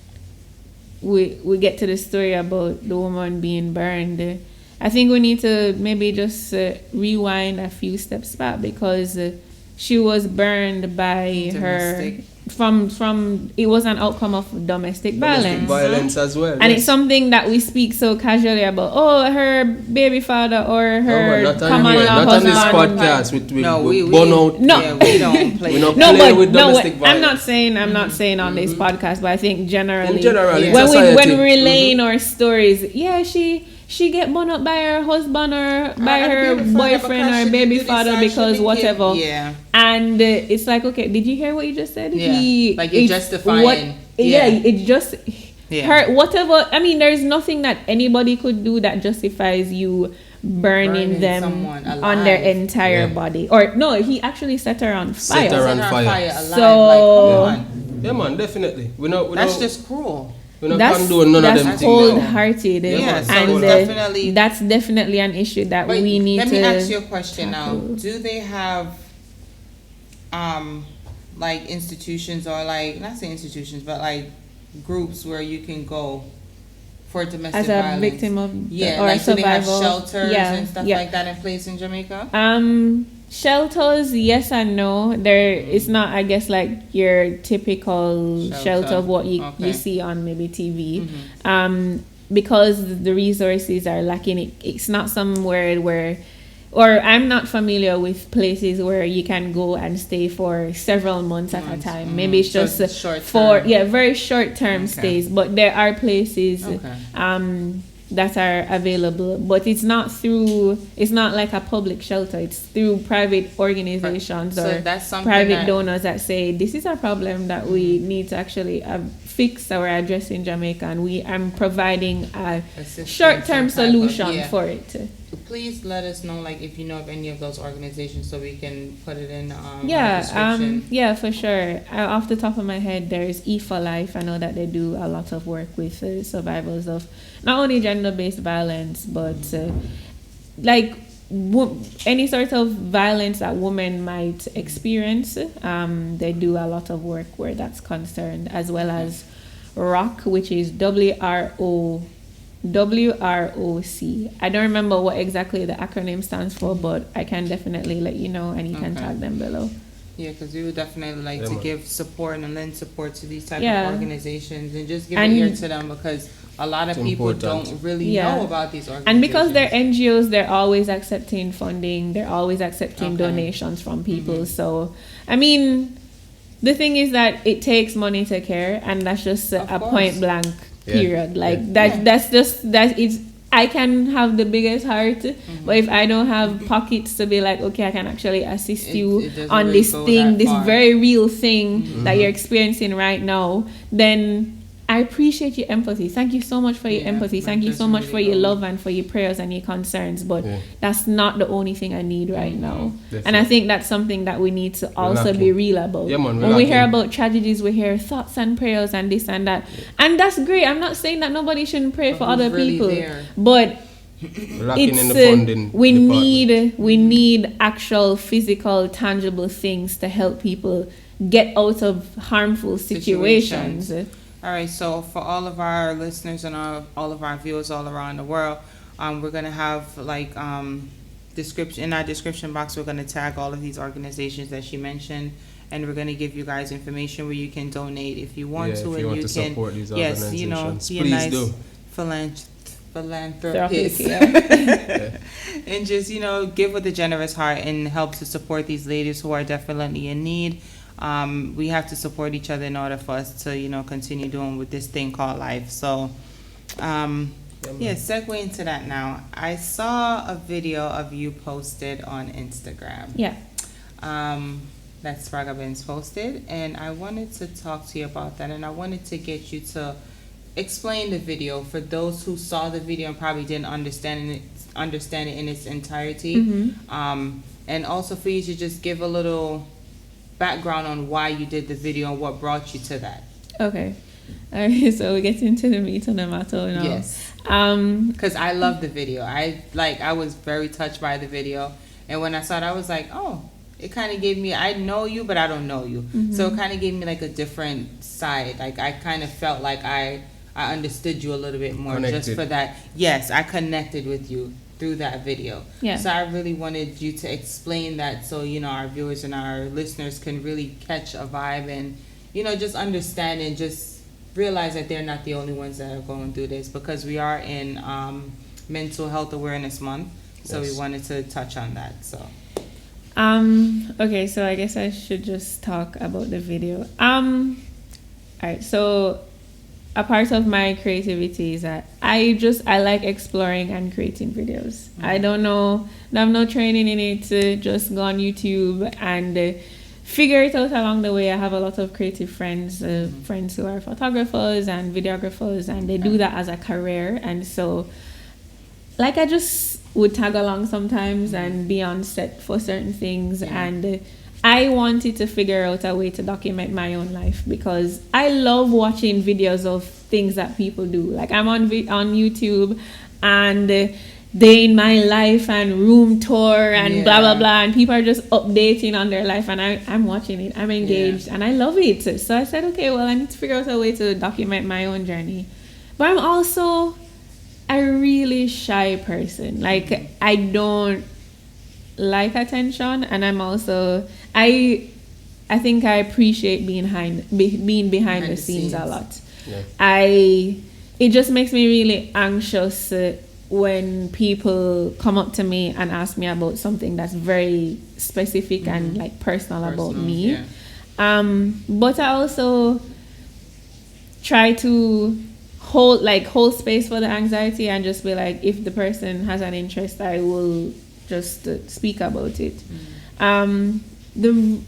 S5: we get to the story about the woman being burned, I think we need to maybe just rewind a few steps back because she was burned by from it was an outcome of domestic violence
S4: as well.
S5: and it's something that we speak so casually about. Oh, her baby father or her
S4: not on this podcast with we don't play with domestic violence.
S5: I'm not saying on this podcast, but I think generally
S4: in
S5: when
S4: society.
S5: we're relaying our stories, she get burned up by her husband or by her boyfriend or baby father because whatever.
S3: Yeah.
S5: And it's like, okay, did you hear what you just said?
S3: Yeah. You're justifying.
S5: It just hurt. Whatever. I mean, there's nothing that anybody could do that justifies you burning them on their entire body. Or no, he actually set her on fire.
S3: So
S4: yeah, man, definitely.
S3: That's just cruel.
S5: That's cold-hearted,
S3: and
S5: that's definitely an issue that we need to.
S3: Let me ask you a question now. Do they have, like institutions or like not say institutions, but like groups where you can go for domestic violence
S5: as a victim of
S3: or like a survivor? Do they have shelters and stuff like that in place in Jamaica?
S5: Shelters, yes and no. It's not, I guess, like your typical shelter of what you see on maybe TV. Because the resources are lacking. It's not somewhere where, or I'm not familiar with places where you can go and stay for several months at a time. Maybe it's just very short term stays. But there are places that are available, but it's not like a public shelter. It's through private organizations or private donors that say this is a problem that we need to actually fix or address in Jamaica, and I'm providing a short-term solution for it.
S3: Please let us know, like, if you know of any of those organizations, so we can put it in description.
S5: Yeah, for sure. Off the top of my head, there's E for Life. I know that they do a lot of work with survivors of not only gender-based violence, but like any sort of violence that women might experience. They do a lot of work where that's concerned, as well as ROC, which is WROC. I don't remember what exactly the acronym stands for, but I can definitely let you know, and you can tag them below.
S3: Yeah, because we would definitely like to give support and lend support to these type of organizations and just give an ear to them, because a lot of people don't really know about these organizations.
S5: And because they're NGOs, they're always accepting funding. They're always accepting donations from people. So, I mean, the thing is that it takes money to care, and that's just a point blank period. That's just that it's. I can have the biggest heart, but if I don't have pockets to be like, okay, I can actually assist you
S3: it
S5: on
S3: really
S5: this
S3: go
S5: thing,
S3: that
S5: this
S3: far.
S5: very real thing that you're experiencing right now, then I appreciate your empathy. Thank you so much for your
S3: Yeah,
S5: empathy.
S3: that
S5: Thank you so
S3: doesn't
S5: much for
S3: really
S5: your
S3: go.
S5: love and for your prayers and your concerns. But
S4: Yeah.
S5: that's not the only thing I need right now. And I
S4: Definitely.
S5: think that's something that we need to also be
S4: lacking.
S5: real about.
S4: Yeah, man, we're
S5: when we hear
S4: lacking.
S5: about tragedies, we hear thoughts and prayers and this and that. And that's great. I'm not saying that nobody shouldn't pray
S3: But
S5: for
S3: who's
S5: other
S3: really
S5: people.
S3: there?
S5: But
S4: We're lacking in
S5: it's
S4: the funding.
S5: we
S4: department.
S5: need actual physical tangible things to help people get out of harmful situations.
S3: All right, so for all of our listeners and all of our viewers all around the world, we're gonna have like description in our description box. We're gonna tag all of these organizations that she mentioned, and we're gonna give you guys information where you can donate if you want
S4: Yeah,
S3: to,
S4: if
S3: and
S4: you want
S3: you
S4: to
S3: can
S4: support these
S3: yes, you know,
S4: organizations,
S3: be a
S4: please
S3: nice
S4: do.
S3: philanthropist.
S5: Yeah.
S3: And just, you know, give with a generous heart and help to support these ladies who are definitely in need. We have to support each other in order for us to, you know, continue doing with this thing called life. So, yeah, segue into that now. I saw a video of you posted on Instagram.
S5: Yeah.
S3: That Spragabins posted, and I wanted to talk to you about that, and I wanted to get you to explain the video for those who saw the video and probably didn't understand it in its entirety. And also for you to just give a little background on why you did the video and what brought you to that.
S5: Okay. All right, so we get into the meat on the matter now.
S3: Yes. Because I love the video. I was very touched by the video, and when I saw it, I was like, oh, it kind of gave me, I know you, but I don't know you. So it kind of gave me like a different side. Like I kind of felt like I understood you a little bit more just
S4: Connected.
S3: for that. Yes, I connected with you through that video.
S5: Yeah.
S3: So I really wanted you to explain that so, you know, our viewers and our listeners can really catch a vibe and, you know, just understand and just realize that they're not the only ones that are going through this, because we are in Mental Health Awareness Month. So
S4: Yes.
S3: we wanted to touch on that. So
S5: Okay, so I guess I should just talk about the video. Alright, so a part of my creativity is that I like exploring and creating videos. I don't know, I have no training in it. Just go on YouTube and figure it out along the way. I have a lot of creative friends, friends who are photographers and videographers, and they do that as a career. And so, like, I just would tag along sometimes and be on set for certain things. And I wanted to figure out a way to document my own life, because I love watching videos of things that people do. Like, I'm on YouTube and day in my life and room tour and blah blah blah, and people are just updating on their life, and I'm watching it, I'm engaged, and I love it. So I said, okay, well, I need to figure out a way to document my own journey. But I'm also a really shy person. Like, I don't like attention, and I'm also I think I appreciate being behind the scenes a lot. It just makes me really anxious when people come up to me and ask me about something that's very specific and like personal about me. But I also try to hold space for the anxiety and just be like, if the person has an interest, I will just speak about it.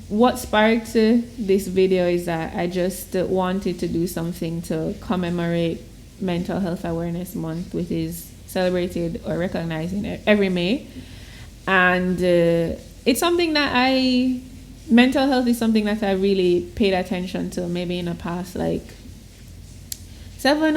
S5: What sparked this video is that I just wanted to do something to commemorate Mental Health Awareness Month, which is celebrated or recognized in every May. And it's something that mental health is something that I really paid attention to maybe in the past 7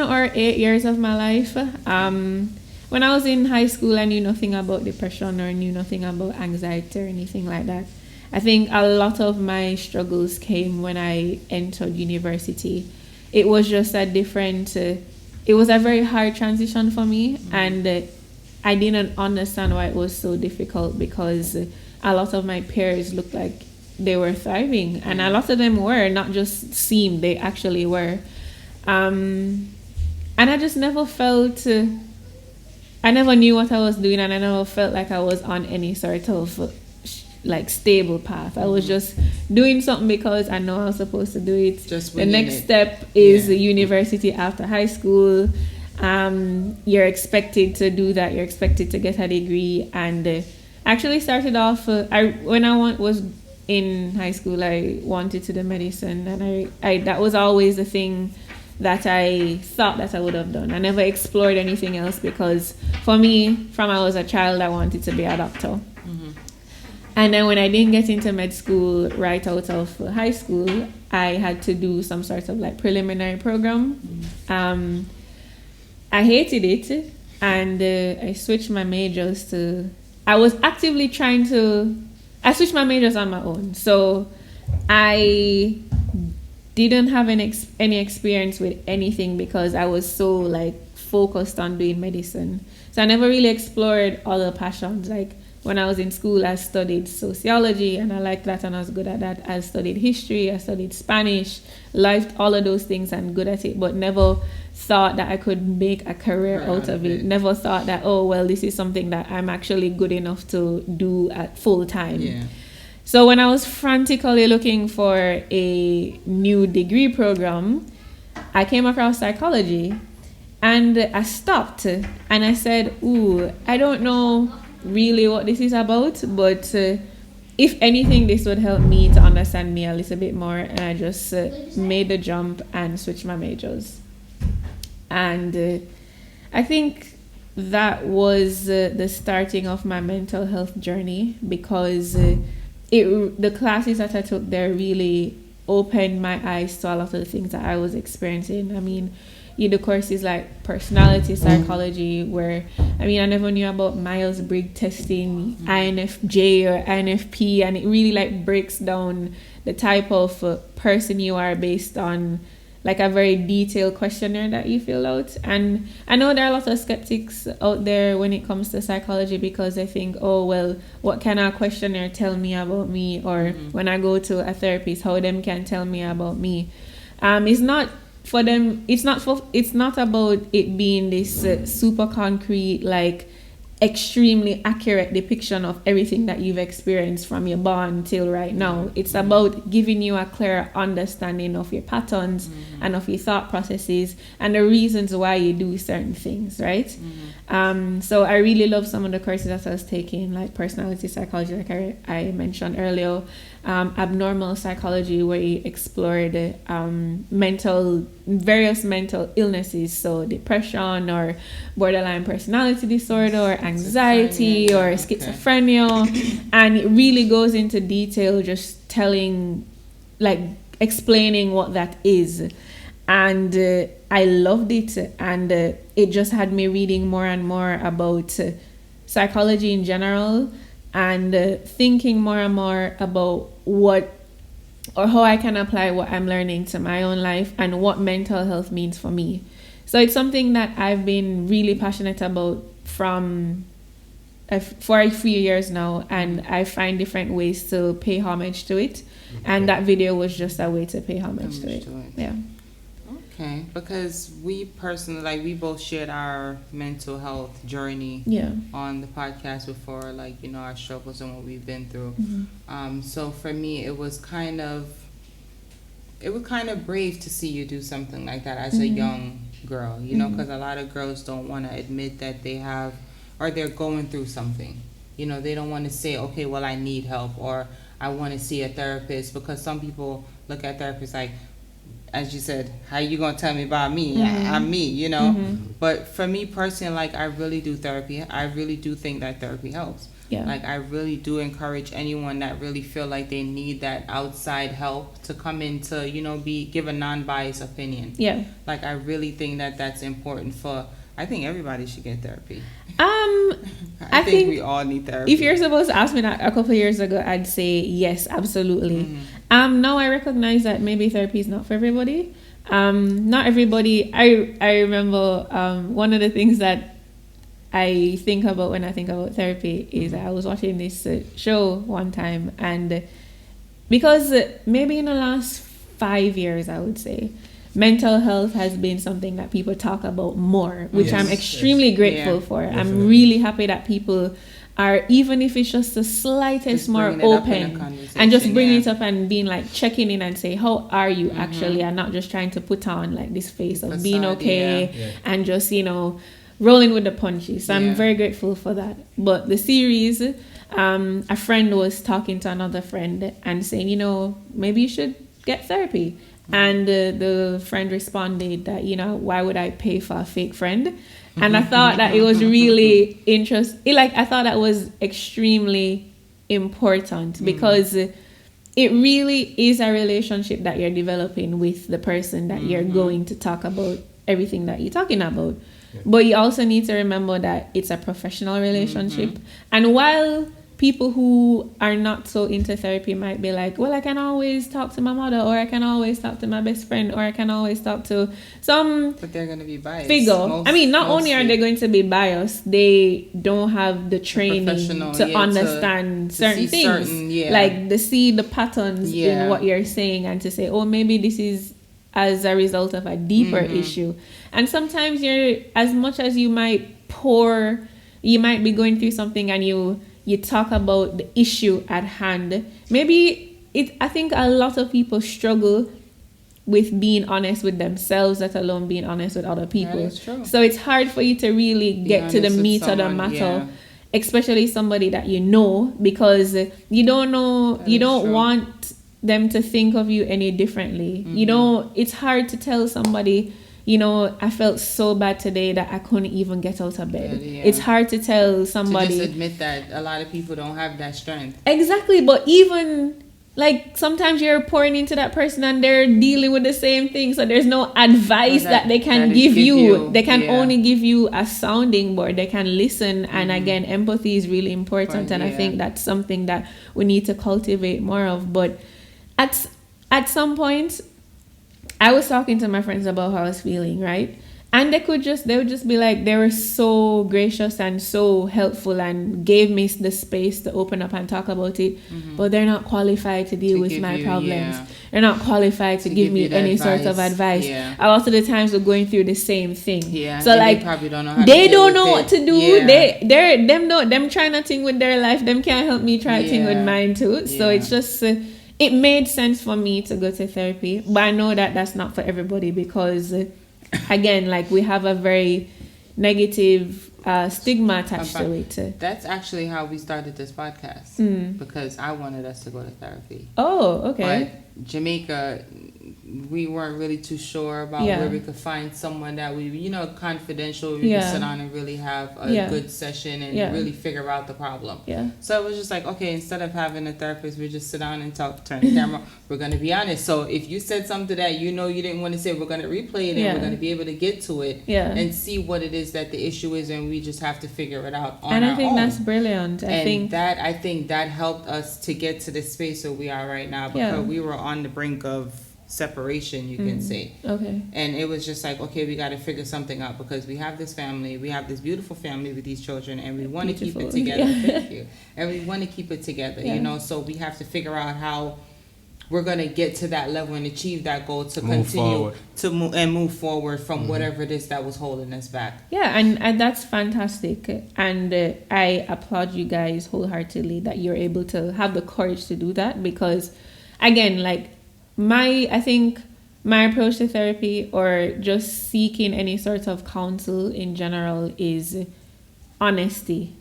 S5: or 8 years of my life. When I was in high school, I knew nothing about depression or knew nothing about anxiety or anything like that. I think a lot of my struggles came when I entered university. It was just it was a very hard transition for me, and I didn't understand why it was so difficult, because a lot of my peers looked like they were thriving, and a lot of them were, not just seemed, they actually were. And I just never felt, I never knew what I was doing, and I never felt like I was on any sort of stable path. I was just doing something because I know I was supposed to do it.
S3: Just
S5: the next step is university after high school, You're expected to do that. You're expected to get a degree. And actually started off, when I was in high school, I wanted to do medicine. And I that was always the thing that I thought that I would have done. I never explored anything else because for me, from I was a child, I wanted to be a doctor. And then when I didn't get into med school right out of high school, I had to do some sort of like preliminary program. I hated it, and I switched my majors to. I was actively I switched my majors on my own, so I didn't have any experience with anything because I was so like focused on doing medicine. So I never really explored other passions. Like when I was in school, I studied sociology and I liked that and I was good at that. I studied history, I studied Spanish, liked all of those things and good at it, but never thought that I could make a career out of it. Never thought that, oh, well, this is something that I'm actually good enough to do at full time.
S3: Yeah.
S5: So when I was frantically looking for a new degree program, I came across psychology and I stopped and I said, ooh, I don't know really what this is about, but if anything, this would help me to understand me a little bit more. And I just made the jump and switched my majors. And I think that was the starting of my mental health journey because the classes that I took there really opened my eyes to a lot of the things that I was experiencing. I mean, the courses like personality psychology, where I never knew about Myers-Briggs testing, INFJ or INFP, and it really like breaks down the type of person you are based on like a very detailed questionnaire that you fill out. And I know there are a lot of skeptics out there when it comes to psychology because they think, oh, well, what can a questionnaire tell me about me? Or when I go to a therapist, how them can tell me about me? It's not for them. It's not about it being this super concrete, like extremely accurate depiction of everything that you've experienced from your born till right now. It's about giving you a clear understanding of your patterns and of your thought processes and the reasons why you do certain things, right? So I really love some of the courses that I was taking, like personality psychology, like I mentioned earlier, abnormal psychology, where you explored various mental illnesses, so depression or borderline personality disorder or anxiety or schizophrenia, and it really goes into detail, just explaining what that is. And I loved it, and it just had me reading more and more about psychology in general, and thinking more and more about how I can apply what I'm learning to my own life and what mental health means for me. So it's something that I've been really passionate about for a few years now, and I find different ways to pay homage to it. And that video was just a way to pay homage to it. Yeah.
S3: Okay, because we personally, we both shared our mental health journey on the podcast before, our struggles and what we've been through. So for me, it was kind of brave to see you do something like that as a young girl, because a lot of girls don't want to admit that they have, or they're going through something. They don't want to say, okay, well, I need help, or I want to see a therapist, because some people look at therapists like, as you said, how you gonna tell me about me? I'm me, But for me personally, I really do therapy. I really do think that therapy helps. Yeah. I really do encourage anyone that really feel like they need that outside help to come in to, give a non-biased opinion. Yeah. I really think that that's important I think everybody should get therapy. I think we all need therapy.
S5: If you're supposed to ask me that a couple of years ago, I'd say yes, absolutely. Now I recognize that maybe therapy is not for everybody. Not everybody. I remember one of the things that I think about when I think about therapy is I was watching this show one time, and because maybe in the last 5 years, I would say, mental health has been something that people talk about more, which I'm extremely grateful for. Definitely. I'm really happy that people or even if it's just the slightest
S3: Just
S5: more
S3: bringing it up in a
S5: open,
S3: conversation,
S5: and just bringing
S3: yeah.
S5: it up and being like checking in and say, how are you actually, and not just trying to put on like this face of being
S3: Facade,
S5: okay,
S4: yeah.
S5: and just, you know, rolling with the punches. So I'm
S3: Yeah.
S5: very grateful for that. But the series, a friend was talking to another friend and saying, you know, maybe you should get therapy. And the friend responded that, you know, why would I pay for a fake friend? And I thought that it was really interesting. Like, I thought that was extremely important because it really is a relationship that you're developing with the person that you're going to talk about everything that you're talking about. But you also need to remember that it's a professional relationship. And while people who are not so into therapy might be like, well, I can always talk to my mother, or I can always talk to my best friend, or I can always talk to some
S3: But they're going to be biased.
S5: figure. I mean, not only are
S3: mostly.
S5: they going to be biased, they don't have the training
S3: professional,
S5: to
S3: yeah,
S5: understand
S3: to
S5: certain
S3: see
S5: things.
S3: certain, yeah.
S5: Like, to see the patterns
S3: Yeah.
S5: in what you're saying and to say, oh, maybe this is as a result of a deeper issue. And sometimes you're, as much as you might you might be going through something and you talk about the issue at hand. Maybe I think a lot of people struggle with being honest with themselves, let alone being honest with other people.
S3: is true.
S5: So it's hard for you to really get to the
S3: honest with
S5: meat of the
S3: someone,
S5: matter,
S3: yeah.
S5: especially somebody that you know, because you don't know,
S3: That
S5: you
S3: is
S5: don't
S3: true.
S5: want them to think of you any differently. You know, it's hard to tell somebody, you know, I felt so bad today that I couldn't even get out of bed.
S3: Yeah.
S5: It's hard to tell
S3: To
S5: somebody.
S3: just admit that a lot of people don't have that strength.
S5: Exactly, but even like sometimes you're pouring into that person and they're dealing with the same thing, so there's no advice
S3: Well,
S5: that they can
S3: that
S5: give
S3: is
S5: you. They can
S3: yeah.
S5: only give you a sounding board. They can listen, and again, empathy is really important, and I
S3: Yeah.
S5: think that's something that we need to cultivate more of. But at some point, I was talking to my friends about how I was feeling, right? And they would just be like, they were so gracious and so helpful and gave me the space to open up and talk about it. But they're not qualified to deal
S3: To
S5: with
S3: give
S5: my
S3: you,
S5: problems.
S3: yeah.
S5: They're not qualified to give me
S3: you the
S5: any sort of
S3: advice.
S5: advice.
S3: Yeah.
S5: A lot of the times we're going through the same thing.
S3: Yeah.
S5: So
S3: and
S5: like
S3: they probably don't know how
S5: they
S3: to deal
S5: don't
S3: with
S5: know
S3: it.
S5: what to do.
S3: Yeah.
S5: Them trying to think with their life. Them can't help me try to think with
S3: Yeah.
S5: mine too. So
S3: Yeah.
S5: it's just it made sense for me to go to therapy, but I know that that's not for everybody because again, like we have a very negative stigma attached to it.
S3: That's actually how we started this podcast because I wanted us to go to therapy.
S5: Oh, okay.
S3: But Jamaica, we weren't really too sure about
S5: Yeah.
S3: where we could find someone that we, confidential. We
S5: Yeah.
S3: could sit down and really have a
S5: Yeah.
S3: good session and
S5: Yeah.
S3: really figure out the problem.
S5: Yeah.
S3: So it was just like, okay, instead of having a therapist, we just sit down and talk, turn the camera. We're going to be honest. So if you said something that you didn't want to say, we're going to replay it and
S5: Yeah.
S3: we're going to be able to get to it
S5: Yeah.
S3: and see what it is that the issue is, and we just have to figure it out on
S5: And
S3: our
S5: I think
S3: own.
S5: that's brilliant. I think
S3: think that helped us to get to the space where we are right now because
S5: Yeah.
S3: we were on the brink of separation, you can say.
S5: okay.
S3: And it was just like, okay, we got to figure something out because we have this family, we have this beautiful family with these children, and we want to keep it
S5: Beautiful.
S3: together.
S5: Yeah.
S3: Thank you. And we want to keep it together,
S5: Yeah.
S3: So we have to figure out how we're going to get to that level and achieve that goal to
S2: Move
S3: continue
S2: forward.
S3: to move forward from whatever it is that was holding us back.
S5: Yeah, and that's fantastic. And I applaud you guys wholeheartedly that you're able to have the courage to do that because, again, like I think my approach to therapy or just seeking any sort of counsel in general is honesty,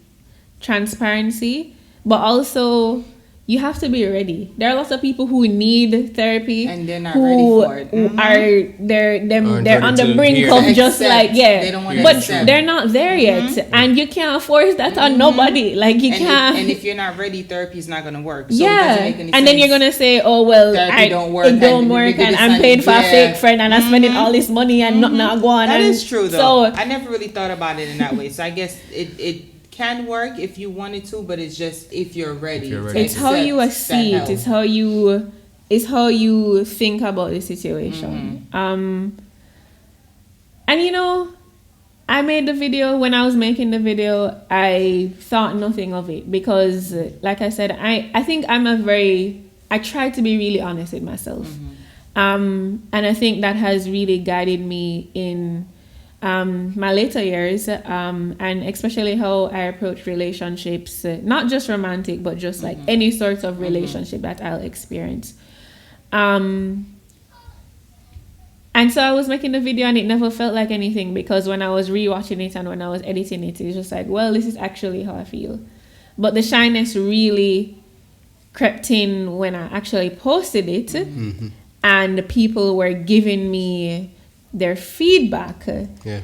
S5: transparency, but also you have to be ready. There are lots of people who need therapy
S3: And they're not
S5: who
S3: ready for it. Mhm.
S5: they're on the
S2: ready to
S5: brink
S2: hear
S5: of
S2: that.
S5: just like
S3: They don't wanna
S5: but
S3: accept.
S5: they're not there yet, and you can't force that on nobody. Like you
S3: And
S5: can't.
S3: if you're not ready, therapy's not going to work. So it doesn't
S5: Yeah,
S3: make any
S5: and then you're
S3: sense.
S5: gonna say, "Oh well,
S3: Therapy don't work,
S5: it don't
S3: and
S5: work,
S3: we
S5: and I'm
S3: decided-
S5: paid for a
S3: yeah.
S5: fake friend, and I'm spending all this money and not go on."
S3: That
S5: and
S3: is true, though.
S5: So
S3: I never really thought about it in that way. So I guess it can work if you wanted to, but it's just if you're ready.
S2: If you're
S3: to
S2: ready.
S5: it's how you
S3: accept
S5: see
S3: that
S5: it. It's
S3: help.
S5: how you think about the situation. And I made the video. When I was making the video, I thought nothing of it because, like I said, I think I try to be really honest with myself. And I think that has really guided me in my later years, and especially how I approach relationships, not just romantic, but just like any sort of relationship that I'll experience. And so I was making the video and it never felt like anything, because when I was rewatching it and when I was editing it, it's just like, well, this is actually how I feel. But the shyness really crept in when I actually posted it, and people were giving me their feedback.
S4: Yeah.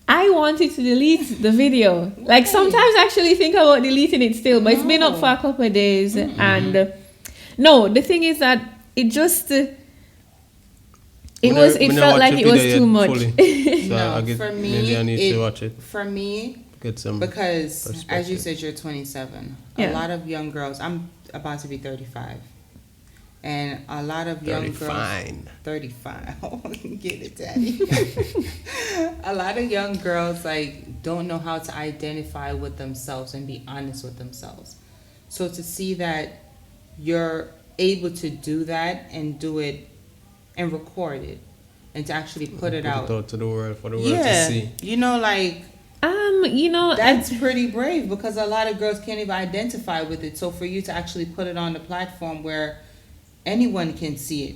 S5: I wanted to delete the video. Like sometimes I actually think about deleting it still, but it's been up for a couple of days. And no, the thing is that it just... It felt like it was too much.
S3: No, for me,
S4: maybe I need to watch it.
S3: For me,
S4: Get some
S3: because as you said, you're 27.
S5: Yeah.
S3: A lot of young girls. I'm about to be 35, and a lot of young girls. 35. Get it, Daddy. A lot of young girls like don't know how to identify with themselves and be honest with themselves. So to see that you're able to do that and do it and record it and to actually put it out
S4: to the world for the world to see.
S3: That's pretty brave, because a lot of girls can't even identify with it. So for you to actually put it on the platform where anyone can see it,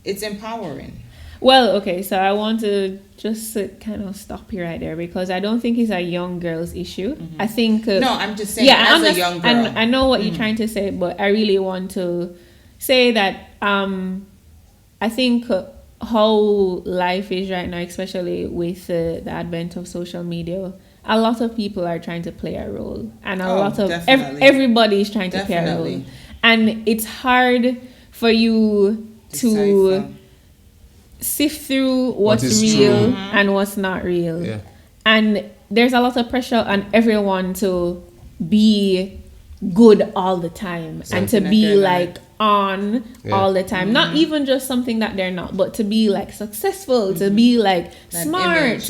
S3: it's empowering.
S5: Well, okay, so I want to just kind of stop you right there, because I don't think it's a young girl's issue. I think...
S3: no, I'm just saying, as a young girl.
S5: I know what you're trying to say, but I really want to say that I think how life is right now, especially with the advent of social media, a lot of people are trying to play a role, and a lot of everybody is trying to play a role, and it's hard for you to sift through what's real and what's not real. And there's a lot of pressure on everyone to be good all the time, and to be like on all the time, not even just something that they're not, but to be like successful, to be like that smart image,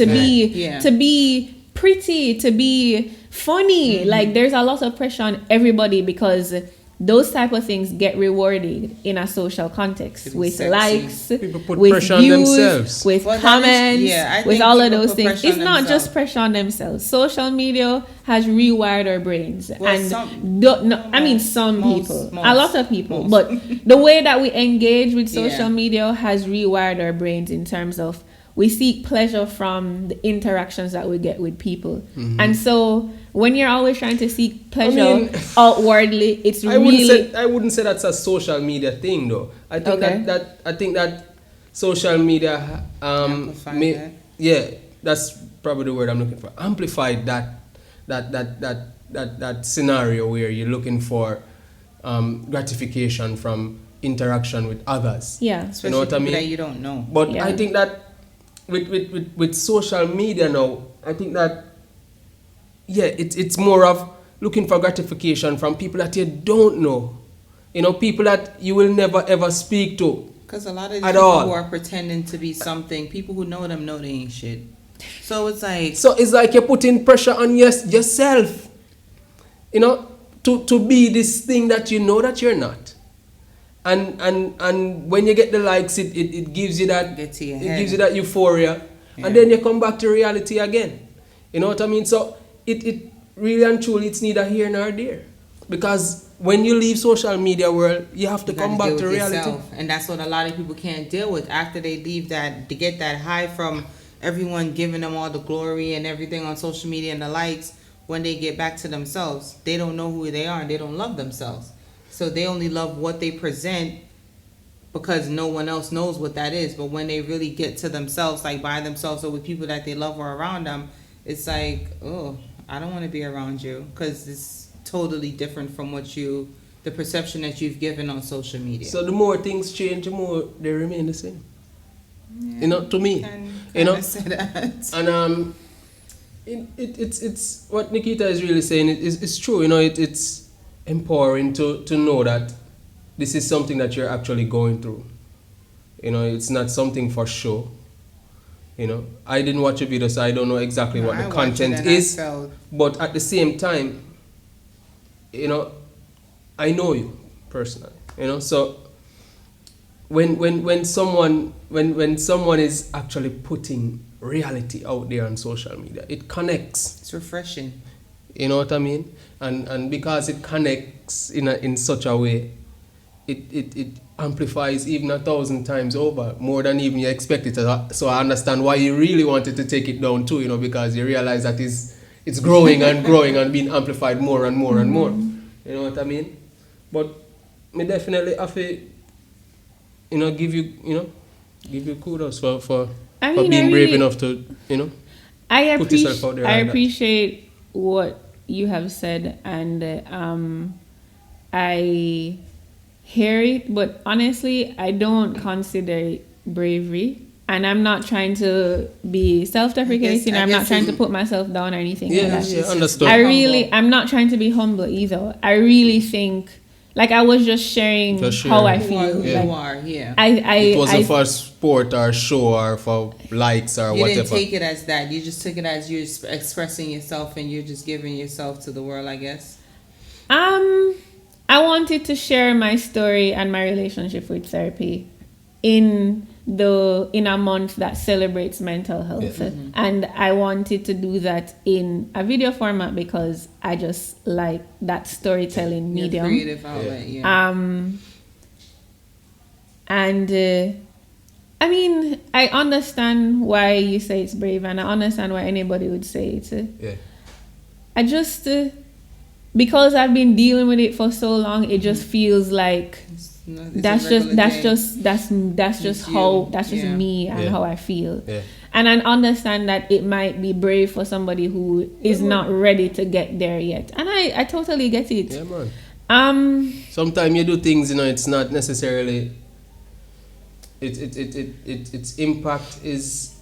S5: to be pretty, to be funny. Like there's a lot of pressure on everybody, because those type of things get rewarded in a social context with likes, with views, with comments, with all of those things. It's not just pressure on themselves. Social media has rewired our brains, and some people, a lot of people, but the way that we engage with social media has rewired our brains in terms of we seek pleasure from the interactions that we get with people, and so when you're always trying to seek pleasure outwardly, it's I
S4: wouldn't say that's a social media thing, though. I think that social media that's probably the word I'm looking for. Amplified that scenario where you're looking for gratification from interaction with others.
S5: Yeah,
S3: especially you know what I mean? That you don't know.
S4: But I think that with social media now, I think that it's more of looking for gratification from people that you don't know, people that you will never ever speak to.
S3: Because a lot of these people who are pretending to be something, people who know them know they ain't shit. So it's like you're putting pressure on yourself, to be this thing that you know that you're not. And when you get the likes, it gives you that gives you that euphoria, and then you come back to reality again. You know what I mean? So it really and truly, it's neither here nor there, because when you leave social media world, you have to come back to reality, yourself. And that's what a lot of people can't deal with after they leave that, to get that high from everyone giving them all the glory and everything on social media and the likes. When they get back to themselves, they don't know who they are and they don't love themselves. So they only love what they present because no one else knows what that is. But when they really get to themselves, like by themselves or with people that they love or around them, it's like, oh, I don't want to be around you, because it's totally different from the perception that you've given on social media.
S4: So the more things change, the more they remain the same. To me.
S3: Say that.
S4: And it's what Nikita is really saying. It's true. It's empowering to know that this is something that you're actually going through. It's not something for show. I didn't watch a video, so I don't know exactly what the content is. But at the same time, I know you personally. So when someone is actually putting reality out there on social media. It connects.
S3: It's refreshing.
S4: You know what I mean? And because it connects in such a way, it amplifies even 1,000 times over, more than even you expect it. So I understand why you really wanted to take it down too, because you realize that it's growing and growing and being amplified more and more and more. You know what I mean? But me definitely have to, give you kudos for being brave enough to, put yourself out there.
S5: I
S4: like that.
S5: appreciate what you have said, and I hear it, but honestly, I don't consider it bravery. And I'm not trying to be self-deprecating. I'm not trying to put myself down or anything like that.
S4: Yeah, understood.
S5: I'm not trying to be humble either. I really think, like, I was just sharing how I feel.
S3: Who
S5: like,
S3: you are, yeah.
S4: It wasn't for sport or show or for likes or
S3: you
S4: whatever.
S3: You didn't take it as that. You just took it as you're expressing yourself and you're just giving yourself to the world, I guess.
S5: I wanted to share my story and my relationship with therapy in a month that celebrates mental health. And I wanted to do that in a video format because I just like that storytelling medium.
S3: Creative outlet, yeah.
S5: I mean, I understand why you say it's brave, and I understand why anybody would say it. I just because I've been dealing with it for so long, it just feels like that's just me and how I feel. And I understand that it might be brave for somebody who is not ready to get there yet, and I totally get it.
S4: Yeah, man. Sometimes you do things, it's not necessarily its impact is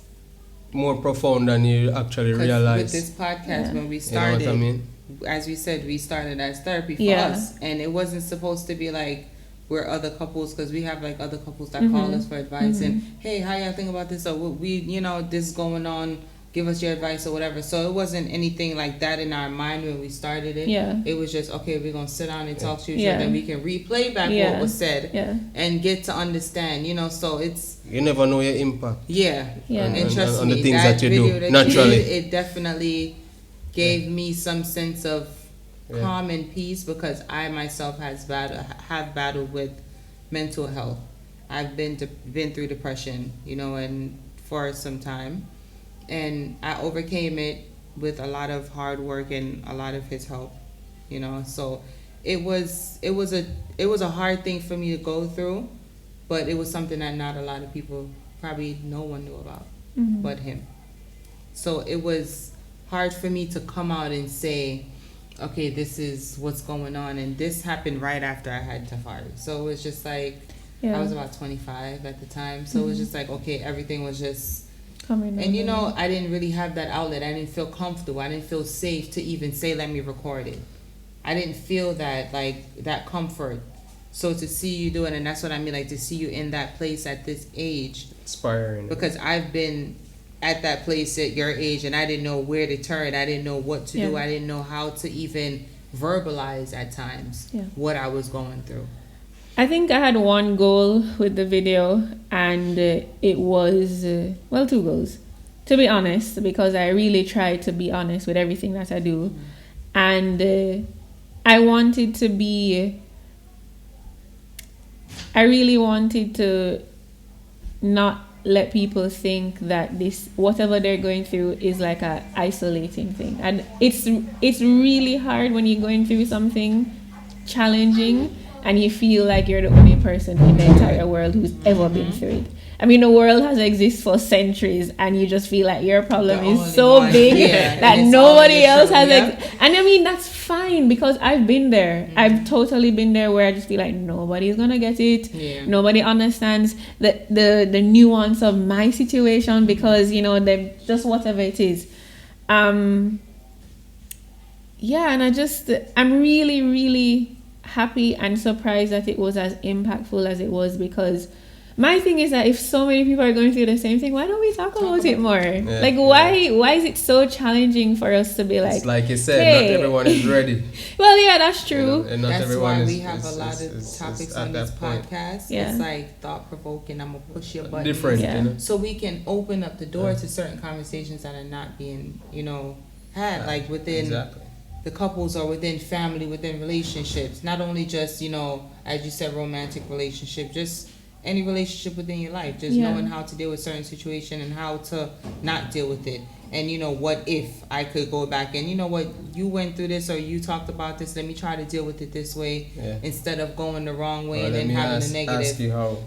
S4: more profound than you actually realize.
S3: With this podcast, when we started,
S4: you know what I mean?
S3: As we said, we started as therapy for us, and it wasn't supposed to be like we're other couples, because we have like other couples that call us for advice and, hey, how y'all think about this, or we this is going on, give us your advice or whatever. So it wasn't anything like that in our mind when we started it. It was just, okay, we're gonna sit down and talk to each other, and we can replay back what was said and get to understand, so it's,
S4: you never know your impact.
S3: And trust
S4: and
S3: me,
S4: the things
S3: that
S4: you
S3: video
S4: do
S3: that
S4: naturally,
S3: you did, it definitely gave me some sense of calm and peace, because I myself have battled with mental health. I've been through depression, and for some time, and I overcame it with a lot of hard work and a lot of his help, so it was a hard thing for me to go through, but it was something that not a lot of people, probably no one knew about but him. So it was hard for me to come out and say, okay, this is what's going on, and this happened right after I had Tafari. So it was just like, I was about 25 at the time, so it was just like, okay, everything was just coming. And I didn't really have that outlet. I didn't feel comfortable. I didn't feel safe to even say, let me record it. I didn't feel that, like, that comfort. So to see you do it, and that's what I mean, like, to see you in that place at this age,
S4: inspiring.
S3: Because I've been at that place at your age, and I didn't know where to turn. I didn't know what to do. I didn't know how to even verbalize at times what I was going through.
S5: I think I had one goal with the video, and it was, two goals, to be honest, because I really try to be honest with everything that I do. And I really wanted to not let people think that this, whatever they're going through, is like a isolating thing. And it's really hard when you're going through something challenging and you feel like you're the only person in the entire world who's ever been through it. I mean, the world has existed for centuries, and you just feel like your problem is so big that nobody else has. And I mean, that's fine, because I've been there. I've totally been there, where I just feel like nobody's gonna get it. Nobody understands the nuance of my situation, because they're just whatever it is. And I'm really, really happy and surprised that it was as impactful as it was, because my thing is that if so many people are going through the same thing, why don't we talk about it more? Like, why is it so challenging for us to be like,
S4: it's like you said,
S5: hey.
S4: not everyone is ready.
S5: Well, yeah, that's true.
S4: And not
S3: That's
S4: everyone
S3: why
S4: is,
S3: we have a lot of
S4: is
S3: topics
S4: at
S3: on this
S4: that point.
S3: podcast.
S5: Yeah.
S3: It's like thought-provoking. I'm going to push your button.
S4: Different,
S5: Yeah.
S4: you know.
S3: So we can open up the door to certain conversations that are not being, had, like within
S4: Exactly.
S3: the couples or within family, within relationships. Not only just, as you said, romantic relationship, just any relationship within your life. Just
S5: Yeah.
S3: knowing how to deal with certain situation and how to not deal with it. And, what if I could go back and, what, you went through this or you talked about this, let me try to deal with it this way instead of going the wrong way and then having the negative.
S4: Ask you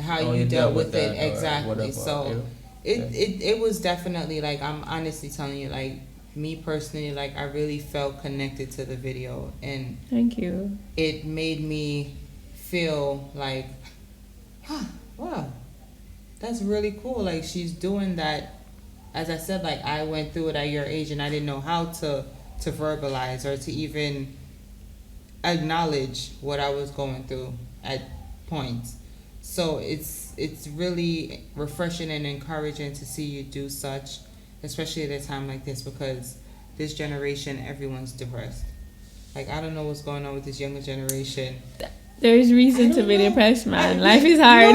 S3: how you dealt with it
S4: that or
S3: exactly.
S4: whatever,
S3: So it was definitely like, I'm honestly telling you, like, me personally, like, I really felt connected to the video, and
S5: Thank you.
S3: it made me feel like, wow, that's really cool. Like, she's doing that. As I said, like, I went through it at your age and I didn't know how to verbalize or to even acknowledge what I was going through at points. So it's really refreshing and encouraging to see you do such, especially at a time like this, because this generation, everyone's depressed. Like, I don't know what's going on with this younger generation.
S5: There's reason to be depressed, man. Life is hard.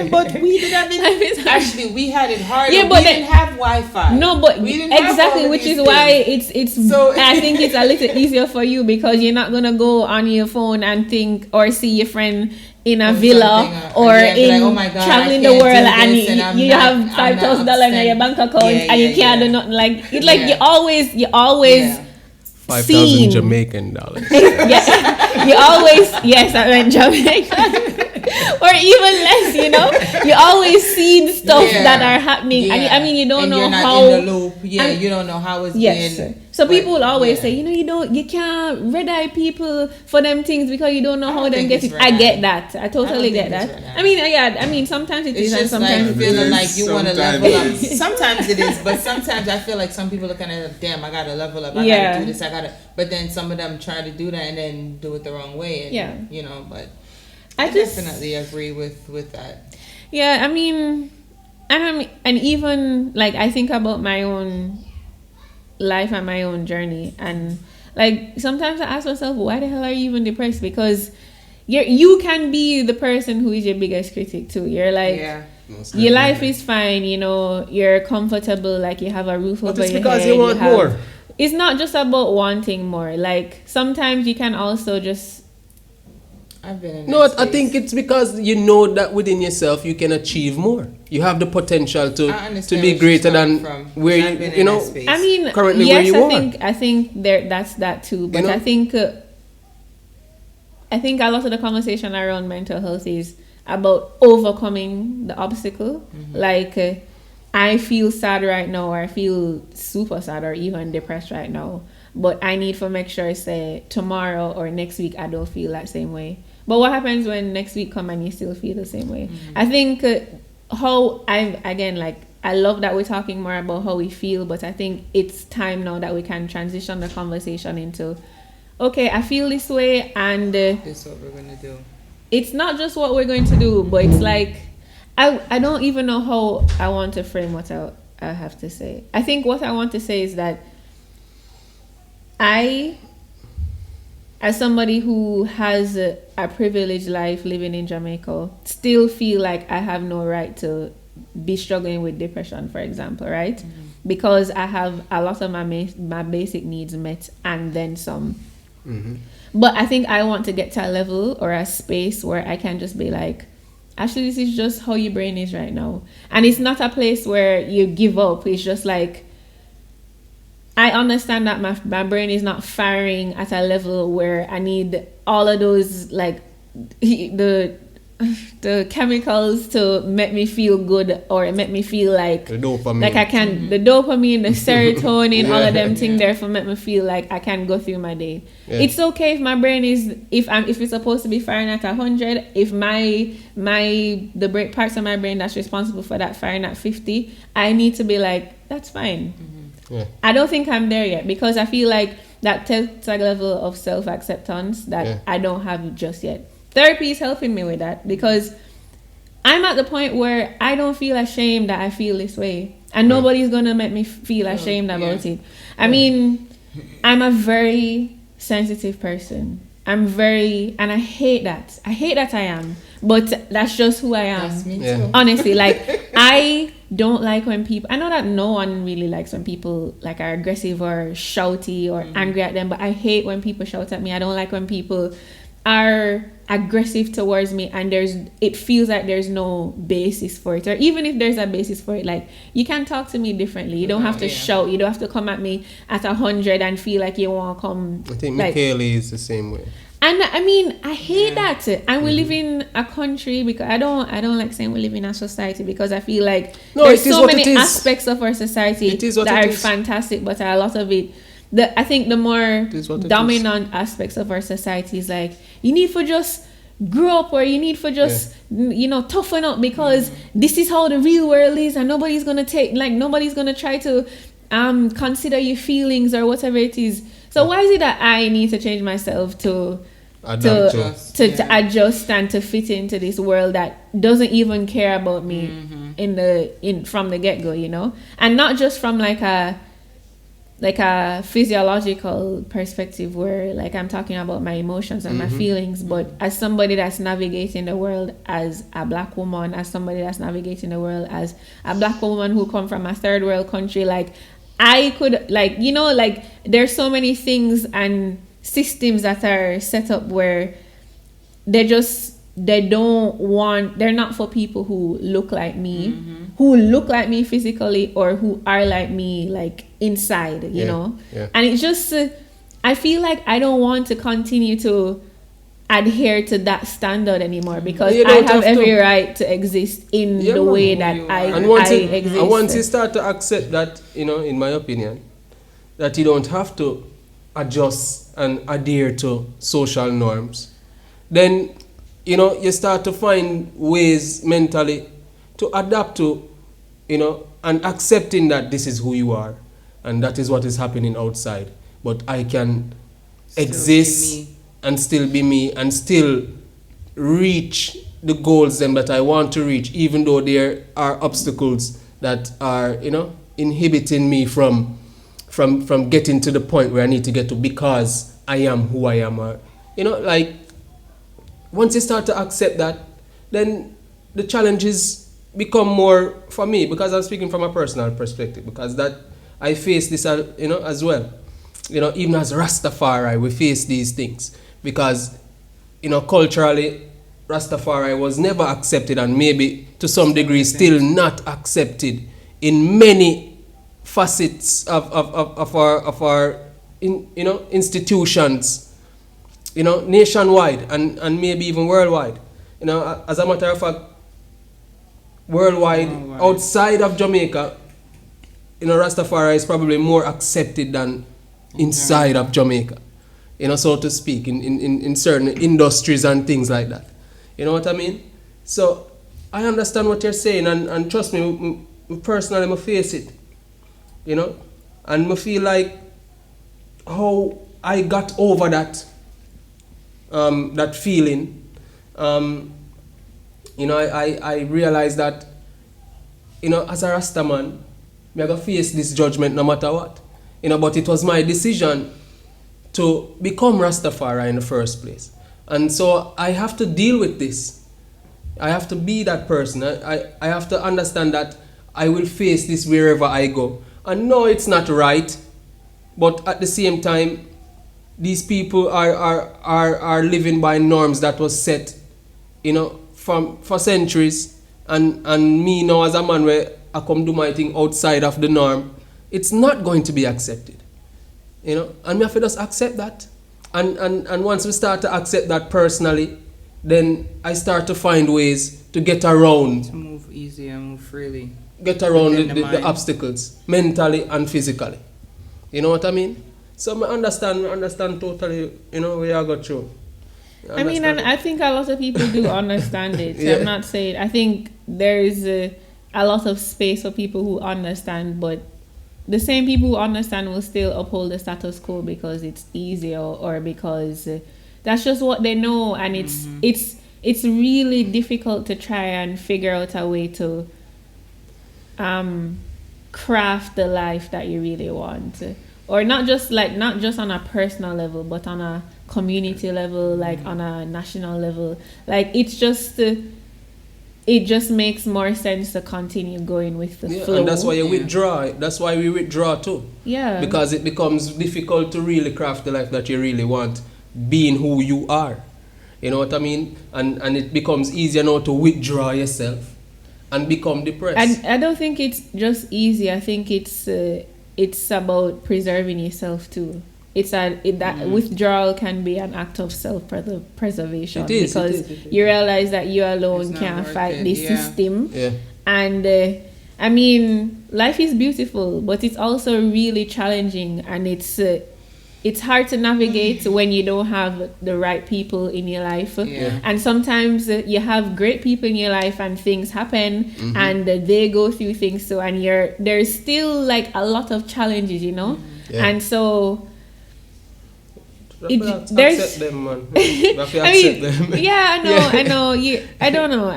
S3: But we didn't have
S5: Life is hard.
S3: Actually, we had it hard.
S5: Yeah,
S3: We
S5: but
S3: didn't have Wi-Fi.
S5: No, but
S3: we didn't have all
S5: exactly,
S3: of
S5: which
S3: these
S5: is why
S3: things.
S5: it's.
S3: So-
S5: I think it's a little easier for you because you're not gonna go on your phone and think or see your friend in a villa
S3: something,
S5: or
S3: yeah, be
S5: in
S3: like, oh my God,
S5: traveling
S3: I
S5: the
S3: can't
S5: world
S3: do
S5: and
S3: this, and I'm
S5: you
S3: not-
S5: have
S3: I'm not
S5: $5,000 in your bank account
S3: Yeah,
S5: and you
S3: yeah,
S5: can't
S3: yeah.
S5: do nothing. Like it's like
S3: Yeah.
S5: you always.
S3: Yeah.
S4: 5,000
S5: seen.
S4: Jamaican dollars.
S5: Yeah, you always I went Jamaica. Or even less, you always see stuff
S3: Yeah.
S5: that are happening, and
S3: Yeah.
S5: I mean you don't
S3: And
S5: know
S3: you're not
S5: how.
S3: in the loop. Yeah,
S5: and-
S3: you don't know how it's
S5: Yes.
S3: been.
S5: So
S3: but,
S5: people will always
S3: yeah.
S5: say, you can't red eye people for them things because you don't know
S3: I
S5: how
S3: don't
S5: them
S3: think
S5: get
S3: it's
S5: it.
S3: red
S5: I get
S3: eye.
S5: that. I totally
S3: think
S5: get that.
S3: it's red eye.
S5: I mean sometimes it
S3: It's
S5: is and
S3: just
S5: sometimes
S3: like
S5: it
S3: feeling
S5: isn't.
S3: like you want to
S4: Sometimes.
S3: level up. Sometimes it is, but sometimes I feel like some people looking at it, damn, I gotta level up. I
S5: Yeah.
S3: gotta do this. But then some of them try to do that and then do it the wrong way. And,
S5: Yeah.
S3: But
S5: I
S3: I
S5: just
S3: definitely agree with that.
S5: Yeah, I mean, and even like I think about my own life and my own journey, and like sometimes I ask myself, why the hell are you even depressed? Because you can be the person who is your biggest critic too. You're like,
S3: Yeah.
S5: your life is fine, you're comfortable, like you have a roof
S4: But
S5: over
S4: it's
S5: your
S4: because
S5: head.
S4: you want more.
S5: It's not just about wanting more. Like sometimes you can also just.
S3: I've been in
S4: No,
S3: that
S4: I
S3: space.
S4: think it's because you know that within yourself you can achieve more. You have the potential
S3: I
S4: to
S3: understand
S4: be
S3: where
S4: greater
S3: she's
S4: than
S3: coming from.
S4: where
S3: I've been
S4: you
S3: in
S4: know.
S3: that space.
S5: I mean,
S4: currently
S5: yes,
S4: where you
S5: I think that's that too. But
S4: You know?
S5: I think a lot of the conversation around mental health is about overcoming the obstacle.
S3: Mm-hmm.
S5: Like, I feel sad right now, or I feel super sad, or even depressed right now. But I need to make sure, say, tomorrow or next week, I don't feel that same way. But what happens when next week come and you still feel the same way?
S3: Mm-hmm.
S5: I think I love that we're talking more about how we feel, but I think it's time now that we can transition the conversation into, okay, I feel this way, and
S3: This is what we're gonna do.
S5: it's not just what we're going to do, but it's like, I don't even know how I want to frame what I have to say. I think what I want to say is that I, as somebody who has a privileged life living in Jamaica, still feel like I have no right to be struggling with depression, for example, right? Mm-hmm. Because I have a lot of my basic needs met and then some.
S4: Mm-hmm.
S5: But I think I want to get to a level or a space where I can just be like, actually, this is just how your brain is right now. And it's not a place where you give up. It's just like, I understand that my brain is not firing at a level where I need all of those, like, the chemicals to make me feel good or make me feel like
S4: The dopamine.
S5: like I can, the dopamine, the serotonin, all of them
S4: Yeah.
S5: things there for make me feel like I can go through my day.
S4: Yeah.
S5: It's okay if my brain is, if it's supposed to be firing at 100, if the break parts of my brain that's responsible for that firing at 50, I need to be like, that's fine.
S4: Yeah.
S5: I don't think I'm there yet because I feel like that takes a level of self-acceptance that
S4: Yeah.
S5: I don't have just yet. Therapy is helping me with that because I'm at the point where I don't feel ashamed that I feel this way, and nobody's gonna make me feel ashamed about it. I mean, I'm a very sensitive person. And I hate that. I hate that I am, but that's just who I am.
S3: That's me
S4: Yeah.
S3: too.
S5: Honestly, like, I don't like when people, I know that no one really likes when people like are aggressive or shouty or angry at them, but I hate when people shout at me. I don't like when people are aggressive towards me and it feels like there's no basis for it, or even if there's a basis for it, like, you can talk to me differently. You don't have to shout. You don't have to come at me at 100 and feel like you want to come.
S4: I think
S5: like,
S4: Michaela is the same way.
S5: and I mean, I hate that. And we live in a country, because I don't like saying we live in a society, because I feel like there's
S4: it is
S5: so
S4: what it
S5: many
S4: is.
S5: aspects of our society
S4: It is what
S5: that
S4: it
S5: are
S4: is.
S5: fantastic, but a lot of it, I think the more
S4: is what it
S5: dominant aspects of our society is like, you need to just grow up, or you need to just toughen up, because this is how the real world is, and nobody's gonna try to consider your feelings or whatever it is. So why is it that I need to change myself to adjust and to fit into this world that doesn't even care about me from the get-go, and not just from like a physiological perspective, where like I'm talking about my emotions and my feelings, but as somebody that's navigating the world as a black woman, as somebody that's navigating the world as a black woman who come from a third world country, like, I could, like, there's so many things and systems that are set up where they're not for people who look like me, who look like me physically, or who are like me, like, inside, you know?
S4: Yeah.
S5: And it's just, I feel like I don't want to continue to adhere to that standard anymore, because I have every right to exist in the way that I exist.
S4: And once you start to accept that, in my opinion, that you don't have to adjust and adhere to social norms, then you start to find ways mentally to adapt to, and accepting that this is who you are and that is what is happening outside, but I can exist and still be me and still reach the goals that I want to reach, even though there are obstacles that are inhibiting me from getting to the point where I need to get to, because I am who I am. Or, like, once you start to accept that, then the challenges become more for me, because I'm speaking from a personal perspective, because that I face this, as well. Even as Rastafari, we face these things because, culturally, Rastafari was never accepted, and maybe to some degree still not accepted in many facets of our institutions, nationwide and maybe even worldwide. As a matter of fact, worldwide. Outside of Jamaica, Rastafari is probably more accepted than inside of Jamaica, so to speak, in certain industries and things like that. You know what I mean? So I understand what you're saying, and trust me, personally, I face it, and I feel like how I got over that, that feeling. I realized that, as a Rasta man, I'm going to face this judgment no matter what. But it was my decision to become Rastafari in the first place. And so I have to deal with this. I have to be that person. I have to understand that I will face this wherever I go. And no, it's not right. But at the same time, these people are living by norms that was set, for centuries. And me now as a man, where I come do my thing outside of the norm, it's not going to be accepted. And we have to just accept that. And once we start to accept that personally, then I start to find ways to get around.
S3: To move easier, move freely.
S4: Get around the obstacles, mentally and physically. You know what I mean? So I understand totally, where I got through.
S5: I mean, and I think a lot of people do understand it.
S4: Yeah.
S5: I'm not saying, I think there is a lot of space for people who understand, but the same people who understand will still uphold the status quo because it's easier, or because that's just what they know, and it's it's really difficult to try and figure out a way to craft the life that you really want, or not just on a personal level, but on a community level, like on a national level. Like it's just it just makes more sense to continue going with the flow.
S4: And that's why you withdraw. That's why we withdraw too.
S5: Yeah.
S4: Because it becomes difficult to really craft the life that you really want, being who you are. You know what I mean? And it becomes easier now to withdraw yourself and become depressed.
S5: I don't think it's just easy. I think it's about preserving yourself too. That withdrawal can be an act of self-preservation.
S4: It is,
S5: because
S4: it is.
S5: you realize that you alone
S3: It's not
S5: can't
S3: worth
S5: fight
S3: it,
S5: this
S3: yeah.
S5: system.
S4: Yeah.
S5: And I mean, life is beautiful, but it's also really challenging, and it's hard to navigate when you don't have the right people in your life.
S3: Yeah.
S5: And sometimes you have great people in your life and things happen and they go through things too, and there's still like a lot of challenges, you know.
S4: Yeah.
S5: And so
S4: there's accept them, man. You have to accept them.
S5: yeah, I know. I don't know.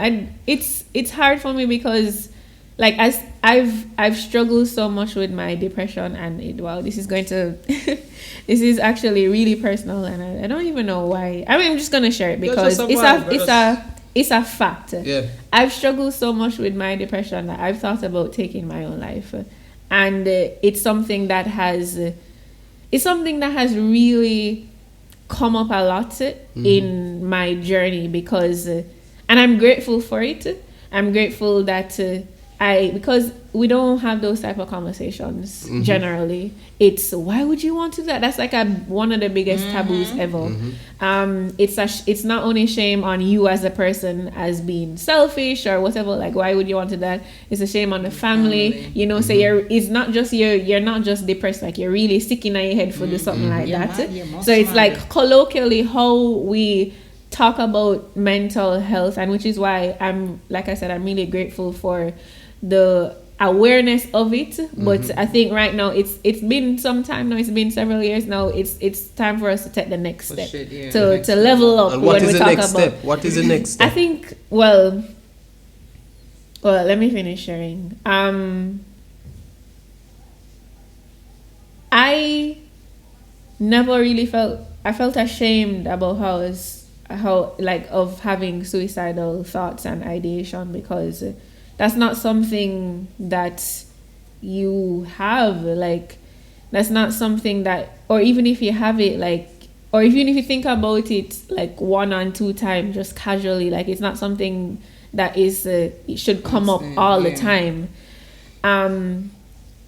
S5: It's hard for me because, like, as I've struggled so much with my depression, and this is going to, this is actually really personal, and I don't even know why. I mean, I'm just gonna share it because it's a fact.
S4: Yeah.
S5: I've struggled so much with my depression that I've thought about taking my own life, and it's something that has really come up a lot in my journey because, and I'm grateful for it. I'm grateful that because we don't have those type of conversations generally. It's why would you want to do that? That's like one of the biggest taboos ever. It's not only shame on you as a person as being selfish or whatever. Like, why would you want to do that? It's a shame on the family. You know, so it's not just you're not just depressed. Like, you're really sick in your head for do something like that. So it's like colloquially how we talk about mental health, and which is why I'm really grateful for the awareness of it. But I think right now it's been some time now. It's been several years now. It's time for us to take the next step to level up.
S4: And what
S5: when
S4: is
S5: we
S4: the
S5: talk
S4: next
S5: about
S4: step? What is the next step?
S5: I think well let me finish sharing. I never really felt ashamed about how of having suicidal thoughts and ideation, because that's not something that you have. Like, that's not something that, or even if you have it, like, or even if you think about it like 1 or 2 times just casually, like, it's not something that is it should come up all the time. And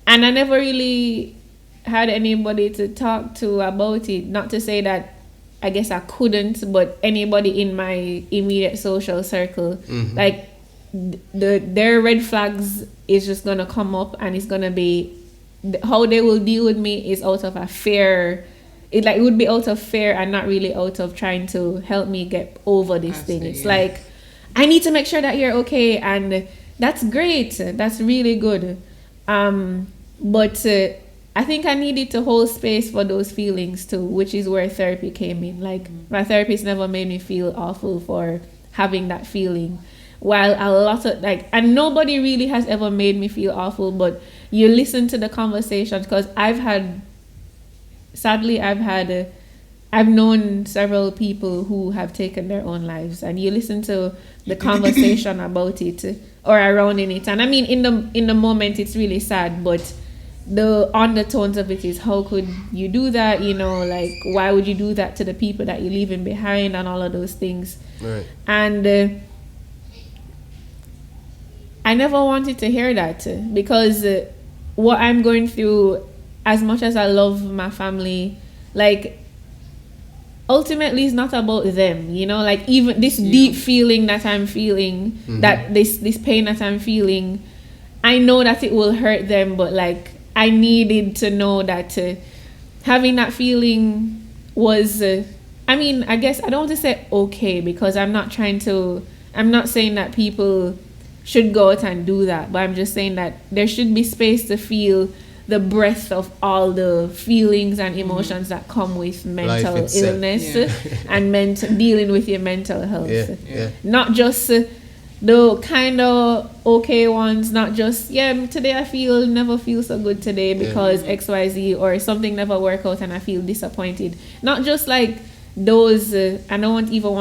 S5: I never really had anybody to talk to about it. Not to say that I guess I couldn't, but anybody in my immediate social circle, like, their red flags is just gonna come up, and it's gonna be how they will deal with me is out of a fear. It would be out of fear and not really out of trying to help me get over this thing. It's like, I need to make sure that you're okay, and that's great. That's really good. But I think I needed to hold space for those feelings too, which is where therapy came in. Like, my therapist never made me feel awful for having that feeling. While a lot of and nobody really has ever made me feel awful, but you listen to the conversations, because I've known several people who have taken their own lives, and you listen to the conversation about it or around in it, and I mean, in the moment it's really sad, but the undertones of it is, how could you do that? You know, like, why would you do that to the people that you're leaving behind, and all of those things.
S4: Right.
S5: And I never wanted to hear that, because what I'm going through, as much as I love my family, like, ultimately it's not about them, you know, like, even this deep feeling that I'm feeling, that this pain that I'm feeling, I know that it will hurt them, but like, I needed to know that having that feeling was, I mean, I guess I don't want to say okay, because I'm not saying that people should go out and do that, but I'm just saying that there should be space to feel the breadth of all the feelings and emotions that come with mental
S4: Life itself.
S5: illness
S3: Yeah.
S5: and dealing with your mental health.
S4: Yeah.
S5: Not just the kind of okay ones, not just today I never feel so good today because XYZ, or something never work out and I feel disappointed. Not just like those I don't even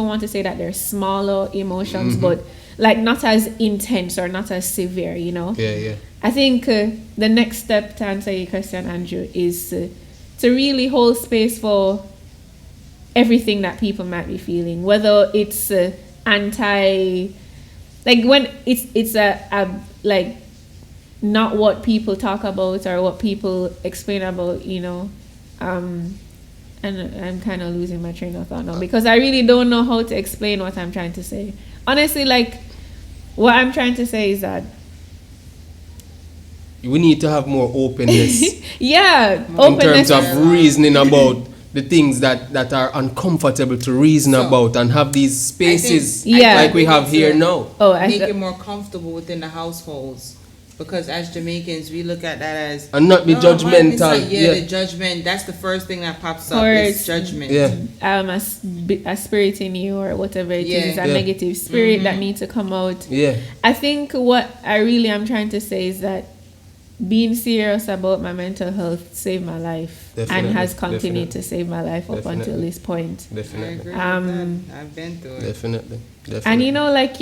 S5: want to say that they're smaller emotions, but like not as intense or not as severe, you know.
S4: Yeah.
S5: I think the next step, to answer your question, Andrew, is to really hold space for everything that people might be feeling, whether it's like when it's a like not what people talk about or what people explain about, you know. And I'm kind of losing my train of thought now because I really don't know how to explain what I'm trying to say. Honestly, like what I'm trying to say is that
S4: we need to have more openness in
S5: openness
S4: terms of reasoning about the things that are uncomfortable to reason
S3: So,
S4: about, and have these spaces
S5: Yeah.
S4: like we have here now.
S3: Make it more comfortable within the households, because as Jamaicans we look at that as
S4: And not be judgmental.
S3: the judgment, that's the first thing that pops up,
S5: Or
S3: is judgment.
S5: a spirit in you or whatever it is a
S4: Yeah.
S5: negative spirit that needs to come out. I think what I really am trying to say is that being serious about my mental health saved my life and has continued to save my life up until this point.
S3: I agree with that. I've been through it.
S4: Definitely.
S5: And you know, like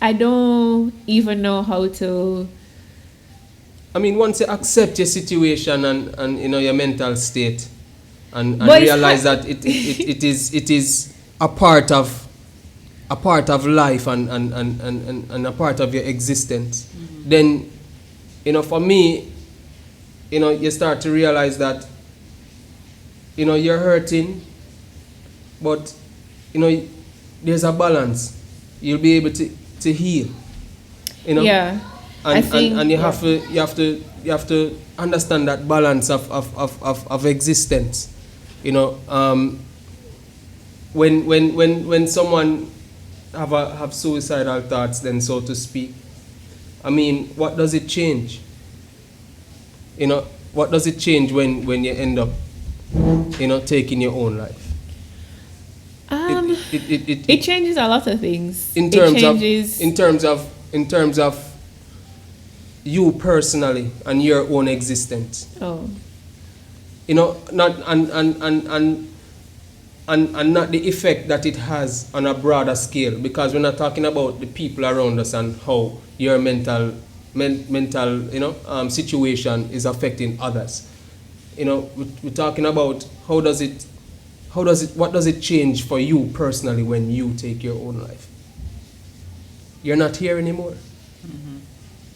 S5: I don't even know how to.
S4: I mean, once you accept your situation and you know your mental state, and
S5: But it's
S4: realize that it is a part of life and a part of your existence, then you know, for me, you know, you start to realize that you know you're hurting, but you know there's a balance. You'll be able to heal, you know.
S5: Yeah.
S4: And you have to understand that balance of existence, you know. When someone have suicidal thoughts, then so to speak, I mean, what does it change? You know, what does it change when you end up, you know, taking your own life?
S5: It changes a lot of things.
S4: In terms of you personally and your own existence.
S5: Oh.
S4: You know, not and not the effect that it has on a broader scale, because we're not talking about the people around us and how your mental you know situation is affecting others. You know, we're talking about what does it change for you personally when you take your own life? You're not here anymore.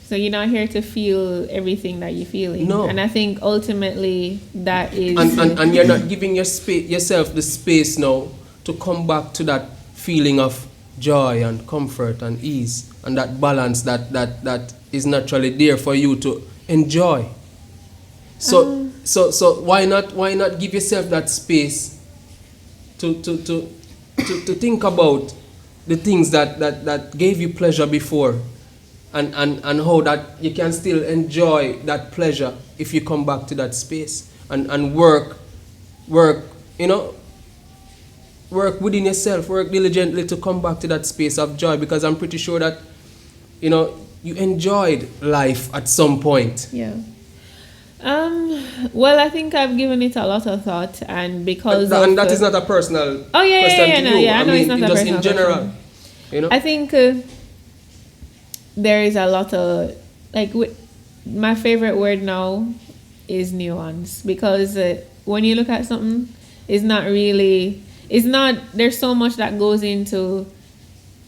S5: So you're not here to feel everything that you're feeling.
S4: No.
S5: And I think ultimately that is...
S4: And you're not giving yourself the space now to come back to that feeling of joy and comfort and ease and that balance that is naturally there for you to enjoy. So why not give yourself that space to think about the things that gave you pleasure before, and how that you can still enjoy that pleasure if you come back to that space and work, you know, work within yourself, work diligently to come back to that space of joy, because I'm pretty sure that, you know, you enjoyed life at some point.
S5: Yeah. Well, I think I've given it a lot of thought, and because
S4: and that is not a personal question to you.
S5: I know
S4: mean,
S5: it's not a
S4: just
S5: personal
S4: in general,
S5: question.
S4: you know.
S5: I think there is a lot of my favorite word now is nuance, because when you look at something, there's so much that goes into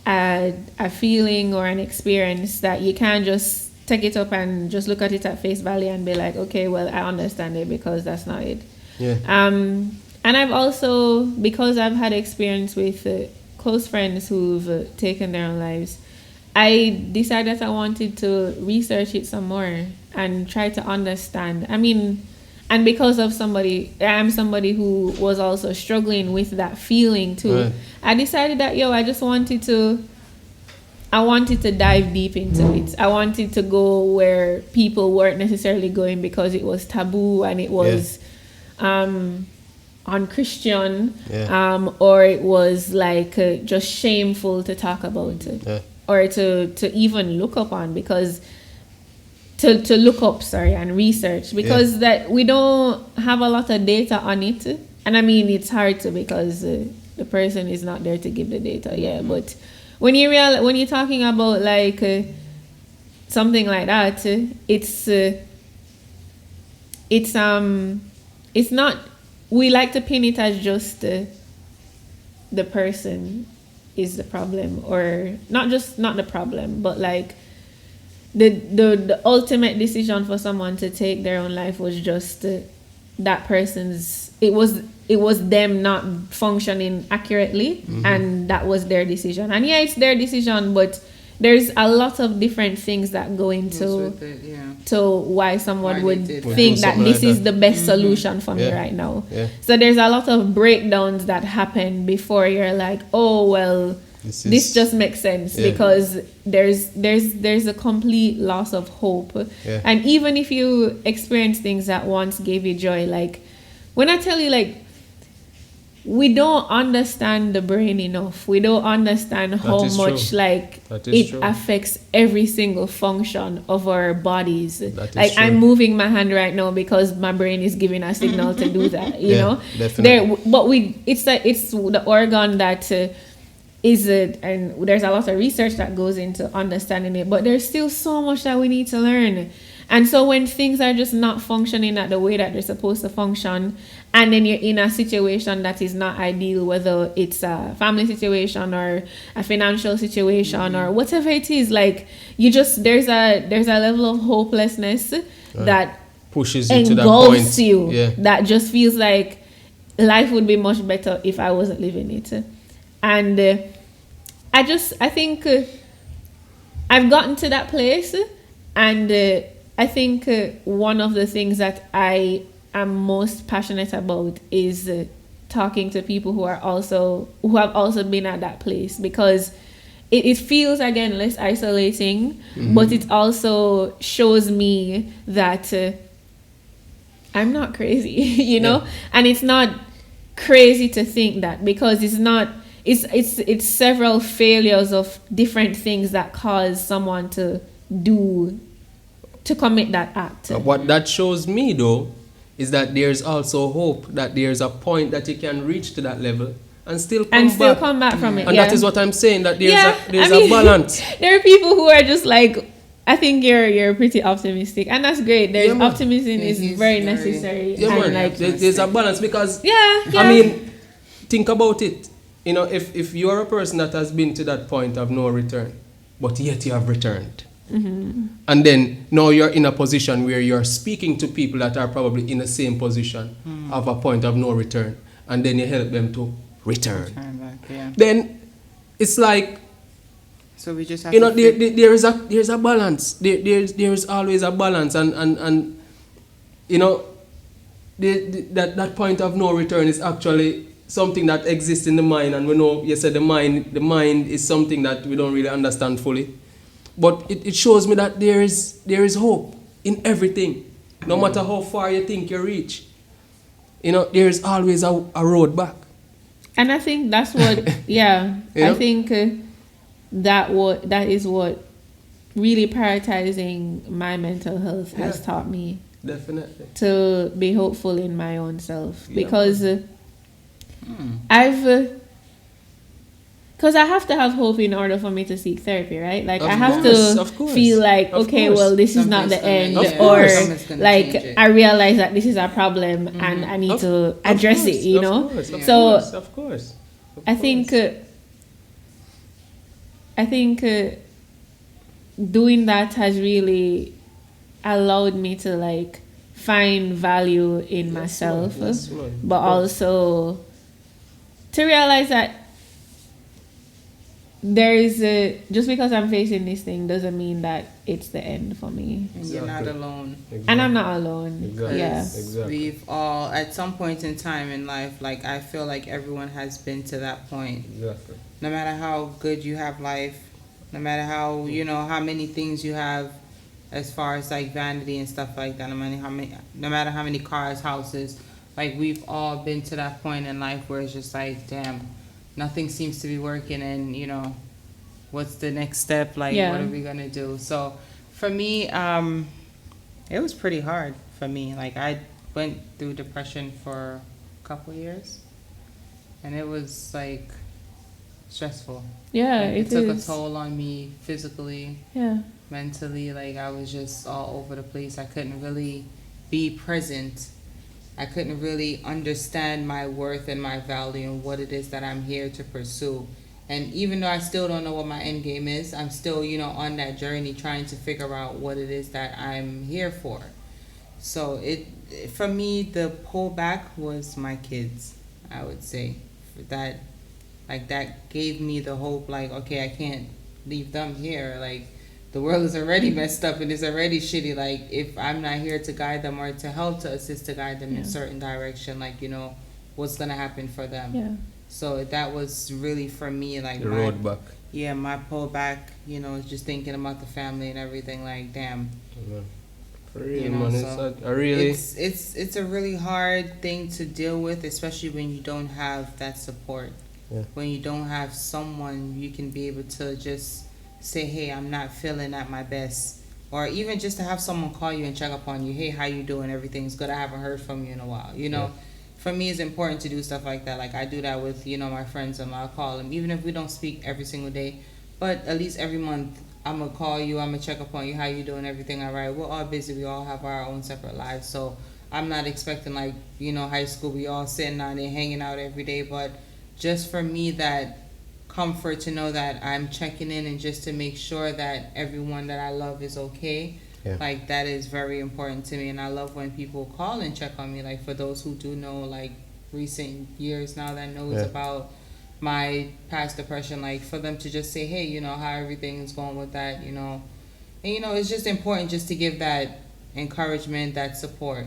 S5: a feeling or an experience that you can't just take it up and just look at it at face value and be like, okay, well, I understand it, because that's not it.
S4: Yeah.
S5: And I've also, because I've had experience with close friends who've taken their own lives, I decided that I wanted to research it some more and try to understand. I mean, and because of I'm somebody who was also struggling with that feeling too.
S4: Right.
S5: I decided that, I just wanted to I wanted to dive deep into it. I wanted to go where people weren't necessarily going because it was taboo and it was unchristian, or it was like just shameful to talk about it, or to even look up on, because to look up, and research, because that we don't have a lot of data on it. And I mean, it's hard to, because the person is not there to give the data, but when you're talking about like something like that, it's not, we like to pin it as just the person is the problem, or not the problem, but like the ultimate decision for someone to take their own life was just that person's, it was them not functioning accurately, and that was their decision. And it's their decision, but there's a lot of different things that go into to why someone would think that this is the best solution for me right now. So there's a lot of breakdowns that happen before you're like, oh well, this just makes sense, because there's a complete loss of hope. And even if you experience things that once gave you joy, like when I tell you, like, we don't understand the brain enough. We don't understand how much like it affects every single function of our bodies. Like I'm moving my hand right now because my brain is giving a signal to do that, you know. Definitely. But it's the organ that is it, and there's a lot of research that goes into understanding it, but there's still so much that we need to learn. And so when things are just not functioning at the way that they're supposed to function, and then you're in a situation that is not ideal, whether it's a family situation or a financial situation or whatever it is, like you just, there's a level of hopelessness that
S4: pushes you to that
S5: engulfs
S4: point.
S5: You, that just feels like life would be much better if I wasn't living it. And I think I've gotten to that place, and I think one of the things that I am most passionate about is talking to people who have also been at that place, because it feels, again, less isolating, but it also shows me that I'm not crazy, you know. And it's not crazy to think that, because it's several failures of different things that cause someone to commit that act.
S4: What that shows me, though, is that there's also hope, that there's a point that you can reach to that level and still come back
S5: from it.
S4: And that is what I'm saying, that there's a balance.
S5: There are people who are just like, I think you're pretty optimistic, and that's great. There's optimism is very necessary.
S4: Like, there's a balance, because I mean, think about it. You know, if you are a person that has been to that point of no return, but yet you have returned. And then now you're in a position where you're speaking to people that are probably in the same position of a point of no return, and then you help them to return back, then it's like,
S3: so we just have
S4: there's a balance. There's always a balance, and you know, that point of no return is actually something that exists in the mind, and we know you said the mind is something that we don't really understand fully. But it shows me that there is hope in everything. No matter how far you think you reach, you know, there is always a road back.
S5: And I think that's what, I think that is what really prioritizing my mental health has taught me.
S4: Definitely.
S5: To be hopeful in my own self. Because because I have to have hope in order for me to seek therapy, right? Like, I have to feel like, okay, well, this is not the end, or like I realize that this is a problem and I need to address it, you know? So
S4: of course.
S5: I think doing that has really allowed me to like find value in myself, but also to realize that there is just because I'm facing this thing doesn't mean that it's the end for me.
S3: And you're not alone.
S5: And I'm not alone.
S4: Exactly.
S5: Yeah.
S3: We've all, at some point in time in life, like I feel like everyone has been to that point.
S4: Exactly.
S3: No matter how good you have life, No matter how, how many things you have as far as like vanity and stuff like that. No matter how many cars, houses, like we've all been to that point in life where it's just like, damn, nothing seems to be working, and what's the next step? Like,
S5: Yeah.
S3: what are we gonna do? So, for me, it was pretty hard for me. Like, I went through depression for a couple years, and it was like stressful.
S5: Yeah,
S3: Like,
S5: it
S3: took
S5: is.
S3: a toll on me physically,
S5: Yeah.
S3: mentally. Like, I was just all over the place. I couldn't really be present. I couldn't really understand my worth and my value and what it is that I'm here to pursue. And even though I still don't know what my end game is, I'm still, on that journey trying to figure out what it is that I'm here for. So for me, the pullback was my kids, I would say. That, like, that gave me the hope, like, okay, I can't leave them here. Like, the world is already messed up and it's already shitty. Like, if I'm not here to guide them or to help to assist to guide them in a certain direction, like, what's gonna happen for them?
S5: Yeah.
S3: So that was really for me, like,
S4: The road back.
S3: yeah, my pullback, just thinking about the family and everything. Like, damn.
S4: For real,
S3: You know,
S4: man.
S3: so
S4: It's a really.
S3: It's a really hard thing to deal with, especially when you don't have that support.
S4: Yeah.
S3: When you don't have someone you can be able to just say, hey, I'm not feeling at my best. Or even just to have someone call you and check up on you. Hey, how you doing? Everything's good. I haven't heard from you in a while.
S4: Yeah.
S3: For me, it's important to do stuff like that. Like, I do that with, my friends, and I'll call them. Even if we don't speak every single day, but at least every month, I'm going to call you. I'm going to check up on you. How you doing? Everything all right? We're all busy. We all have our own separate lives. So I'm not expecting, like, high school, we all sitting out there hanging out every day. But just for me, that comfort to know that I'm checking in and just to make sure that everyone that I love is okay.
S4: Yeah.
S3: Like, that is very important to me. And I love when people call and check on me. Like, for those who do know, like, recent years now that knows about my past depression, like, for them to just say, hey, how everything is going with that, and it's just important just to give that encouragement, that support.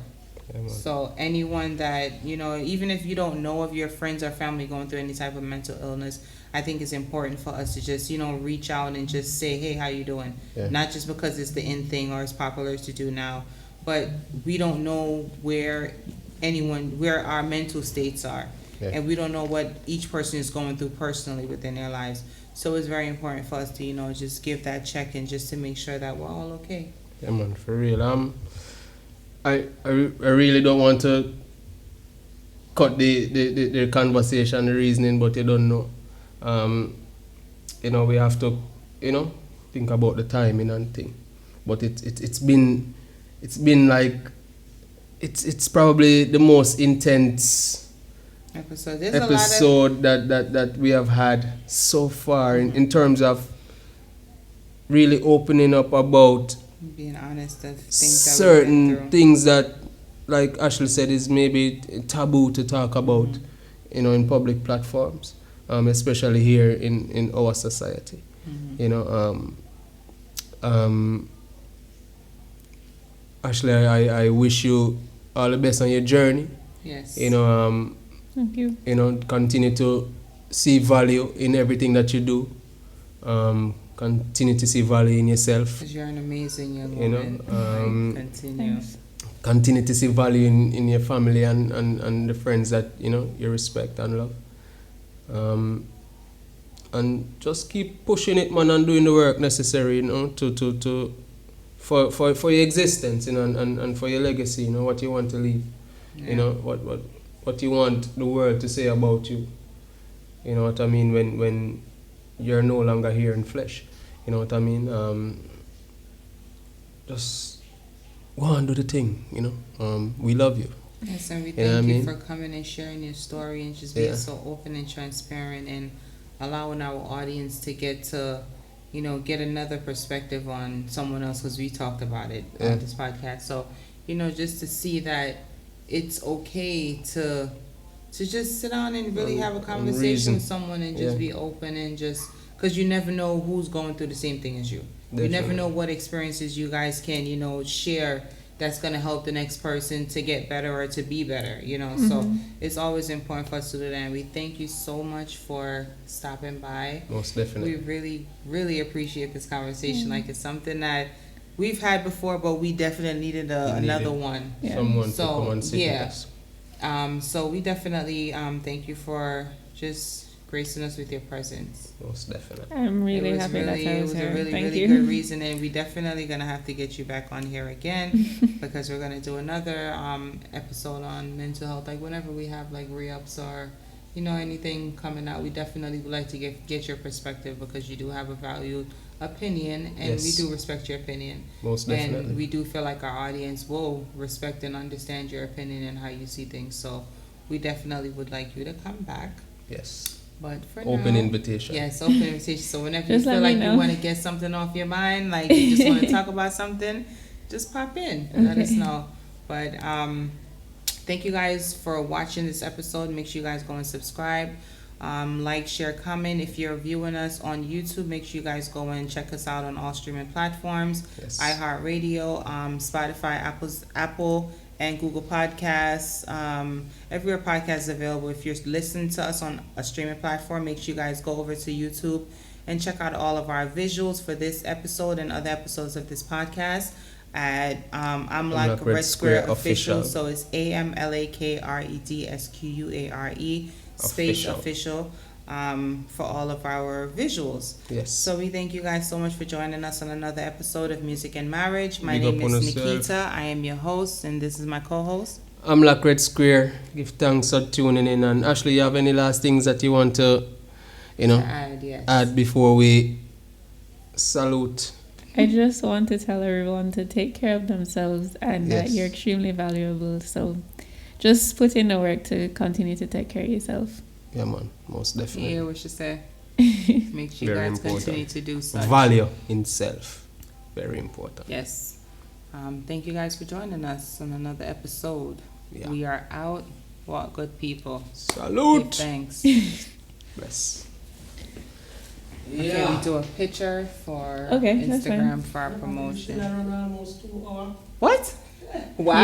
S4: Yeah,
S3: So anyone that, even if you don't know of your friends or family going through any type of mental illness, I think it's important for us to just, reach out and just say, hey, how you doing?
S4: Yeah.
S3: Not just because it's the in thing or it's popular to do now, but we don't know where our mental states are.
S4: Yeah.
S3: And we don't know what each person is going through personally within their lives. So it's very important for us to, just give that check in just to make sure that we're all okay.
S4: Yeah, man, for real. I really don't want to cut the conversation, the reasoning, but you don't know. We have to, think about the timing and thing. But it's been like, it's probably the most intense
S3: Episode.
S4: that we have had so far in terms of really opening up about
S3: Being honest of things
S4: certain things that, like Ashley said, is maybe taboo to talk about, in public platforms, especially here in our society. Ashley, I wish you all the best on your journey.
S3: Yes.
S5: Thank you.
S4: Continue to see value in everything that you do. Continue to see value in yourself.
S3: Because you're an amazing young woman. Continue.
S5: Thanks.
S4: Continue to see value in your family and the friends that you respect and love. And just keep pushing it, man, and doing the work necessary, for your existence, and for your legacy, what you want to leave.
S3: Yeah.
S4: What you want the world to say about you. You know what I mean? When you're no longer here in flesh. You know what I mean? Just go and do the thing, we love you.
S3: Yes, and we
S4: You know what I
S3: thank you
S4: mean?
S3: for coming and sharing your story and just being so open and transparent and allowing our audience to get to, get another perspective on someone else, because we talked about it on this podcast. So, just to see that it's okay to just sit down and really have a conversation with someone and just be open and just, because you never know who's going through the same thing as you.
S4: Definitely.
S3: You never know what experiences you guys can, share that's going to help the next person to get better or to be better, you know. So it's always important for us to do that. And we thank you so much for stopping by.
S4: Most definitely.
S3: We really, really appreciate this conversation. Like, it's something that we've had before, but we definitely needed another one.
S5: Yeah.
S4: Someone
S3: So,
S4: to come and sit
S3: yeah.
S4: with us.
S3: So we definitely thank you for just gracing us with your presence.
S4: Most definitely.
S5: I'm really
S3: It was
S5: happy
S3: really,
S5: that I
S3: it
S5: was
S3: was
S5: here.
S3: a really,
S5: Thank
S3: really
S5: you.
S3: good reason, and we definitely gonna have to get you back on here again because we're gonna do another episode on mental health. Like whenever we have like re-ups or anything coming out, we definitely would like to get your perspective because you do have a valued opinion, and we
S4: Yes.
S3: do respect your opinion.
S4: Most definitely.
S3: And we do feel like our audience will respect and understand your opinion and how you see things. So we definitely would like you to come back.
S4: Yes.
S3: But for
S4: Open
S3: now,
S4: invitation.
S3: yes, open invitation. So whenever you
S5: Just
S3: feel
S5: let me
S3: like you
S5: know.
S3: want to get something off your mind, like you just want to talk about something, just pop in and let us know. But thank you guys for watching this episode. Make sure you guys go and subscribe, like, share, comment. If you're viewing us on YouTube, make sure you guys go and check us out on all streaming platforms:
S4: Yes.
S3: iHeartRadio, Spotify, Apple and Google Podcasts. Everywhere podcast is available. If you're listening to us on a streaming platform, make sure you guys go over to YouTube and check out all of our visuals for this episode and other episodes of this podcast at I'm like Red Square Official. So it's AMLAKREDSQUARE space official for all of our visuals.
S4: Yes.
S3: So we thank you guys so much for joining us on another episode of Music and Marriage. My
S4: Big
S3: name
S4: up on
S3: is
S4: yourself.
S3: Nikita. I am your host, and this is my co-host.
S4: I'm like Red Square. Give thanks for tuning in. And Ashley, you have any last things that you want to,
S3: Yes.
S4: add before we salute?
S5: I just want to tell everyone to take care of themselves and that
S4: Yes.
S5: you're extremely valuable. So just put in the work to continue to take care of yourself.
S4: Yeah, man. Most
S3: You
S4: definitely.
S3: hear what she said? Make sure you
S4: Very
S3: guys
S4: important.
S3: continue to do such.
S4: Value in self. Very important.
S3: Yes. Thank you guys for joining us on another episode.
S4: Yeah.
S3: We are out. Walk good people. Give
S4: Salute.
S3: thanks.
S4: Bless.
S3: Okay, we do a picture for
S5: Okay, that's fine.
S3: Instagram for our promotion. What? Wow.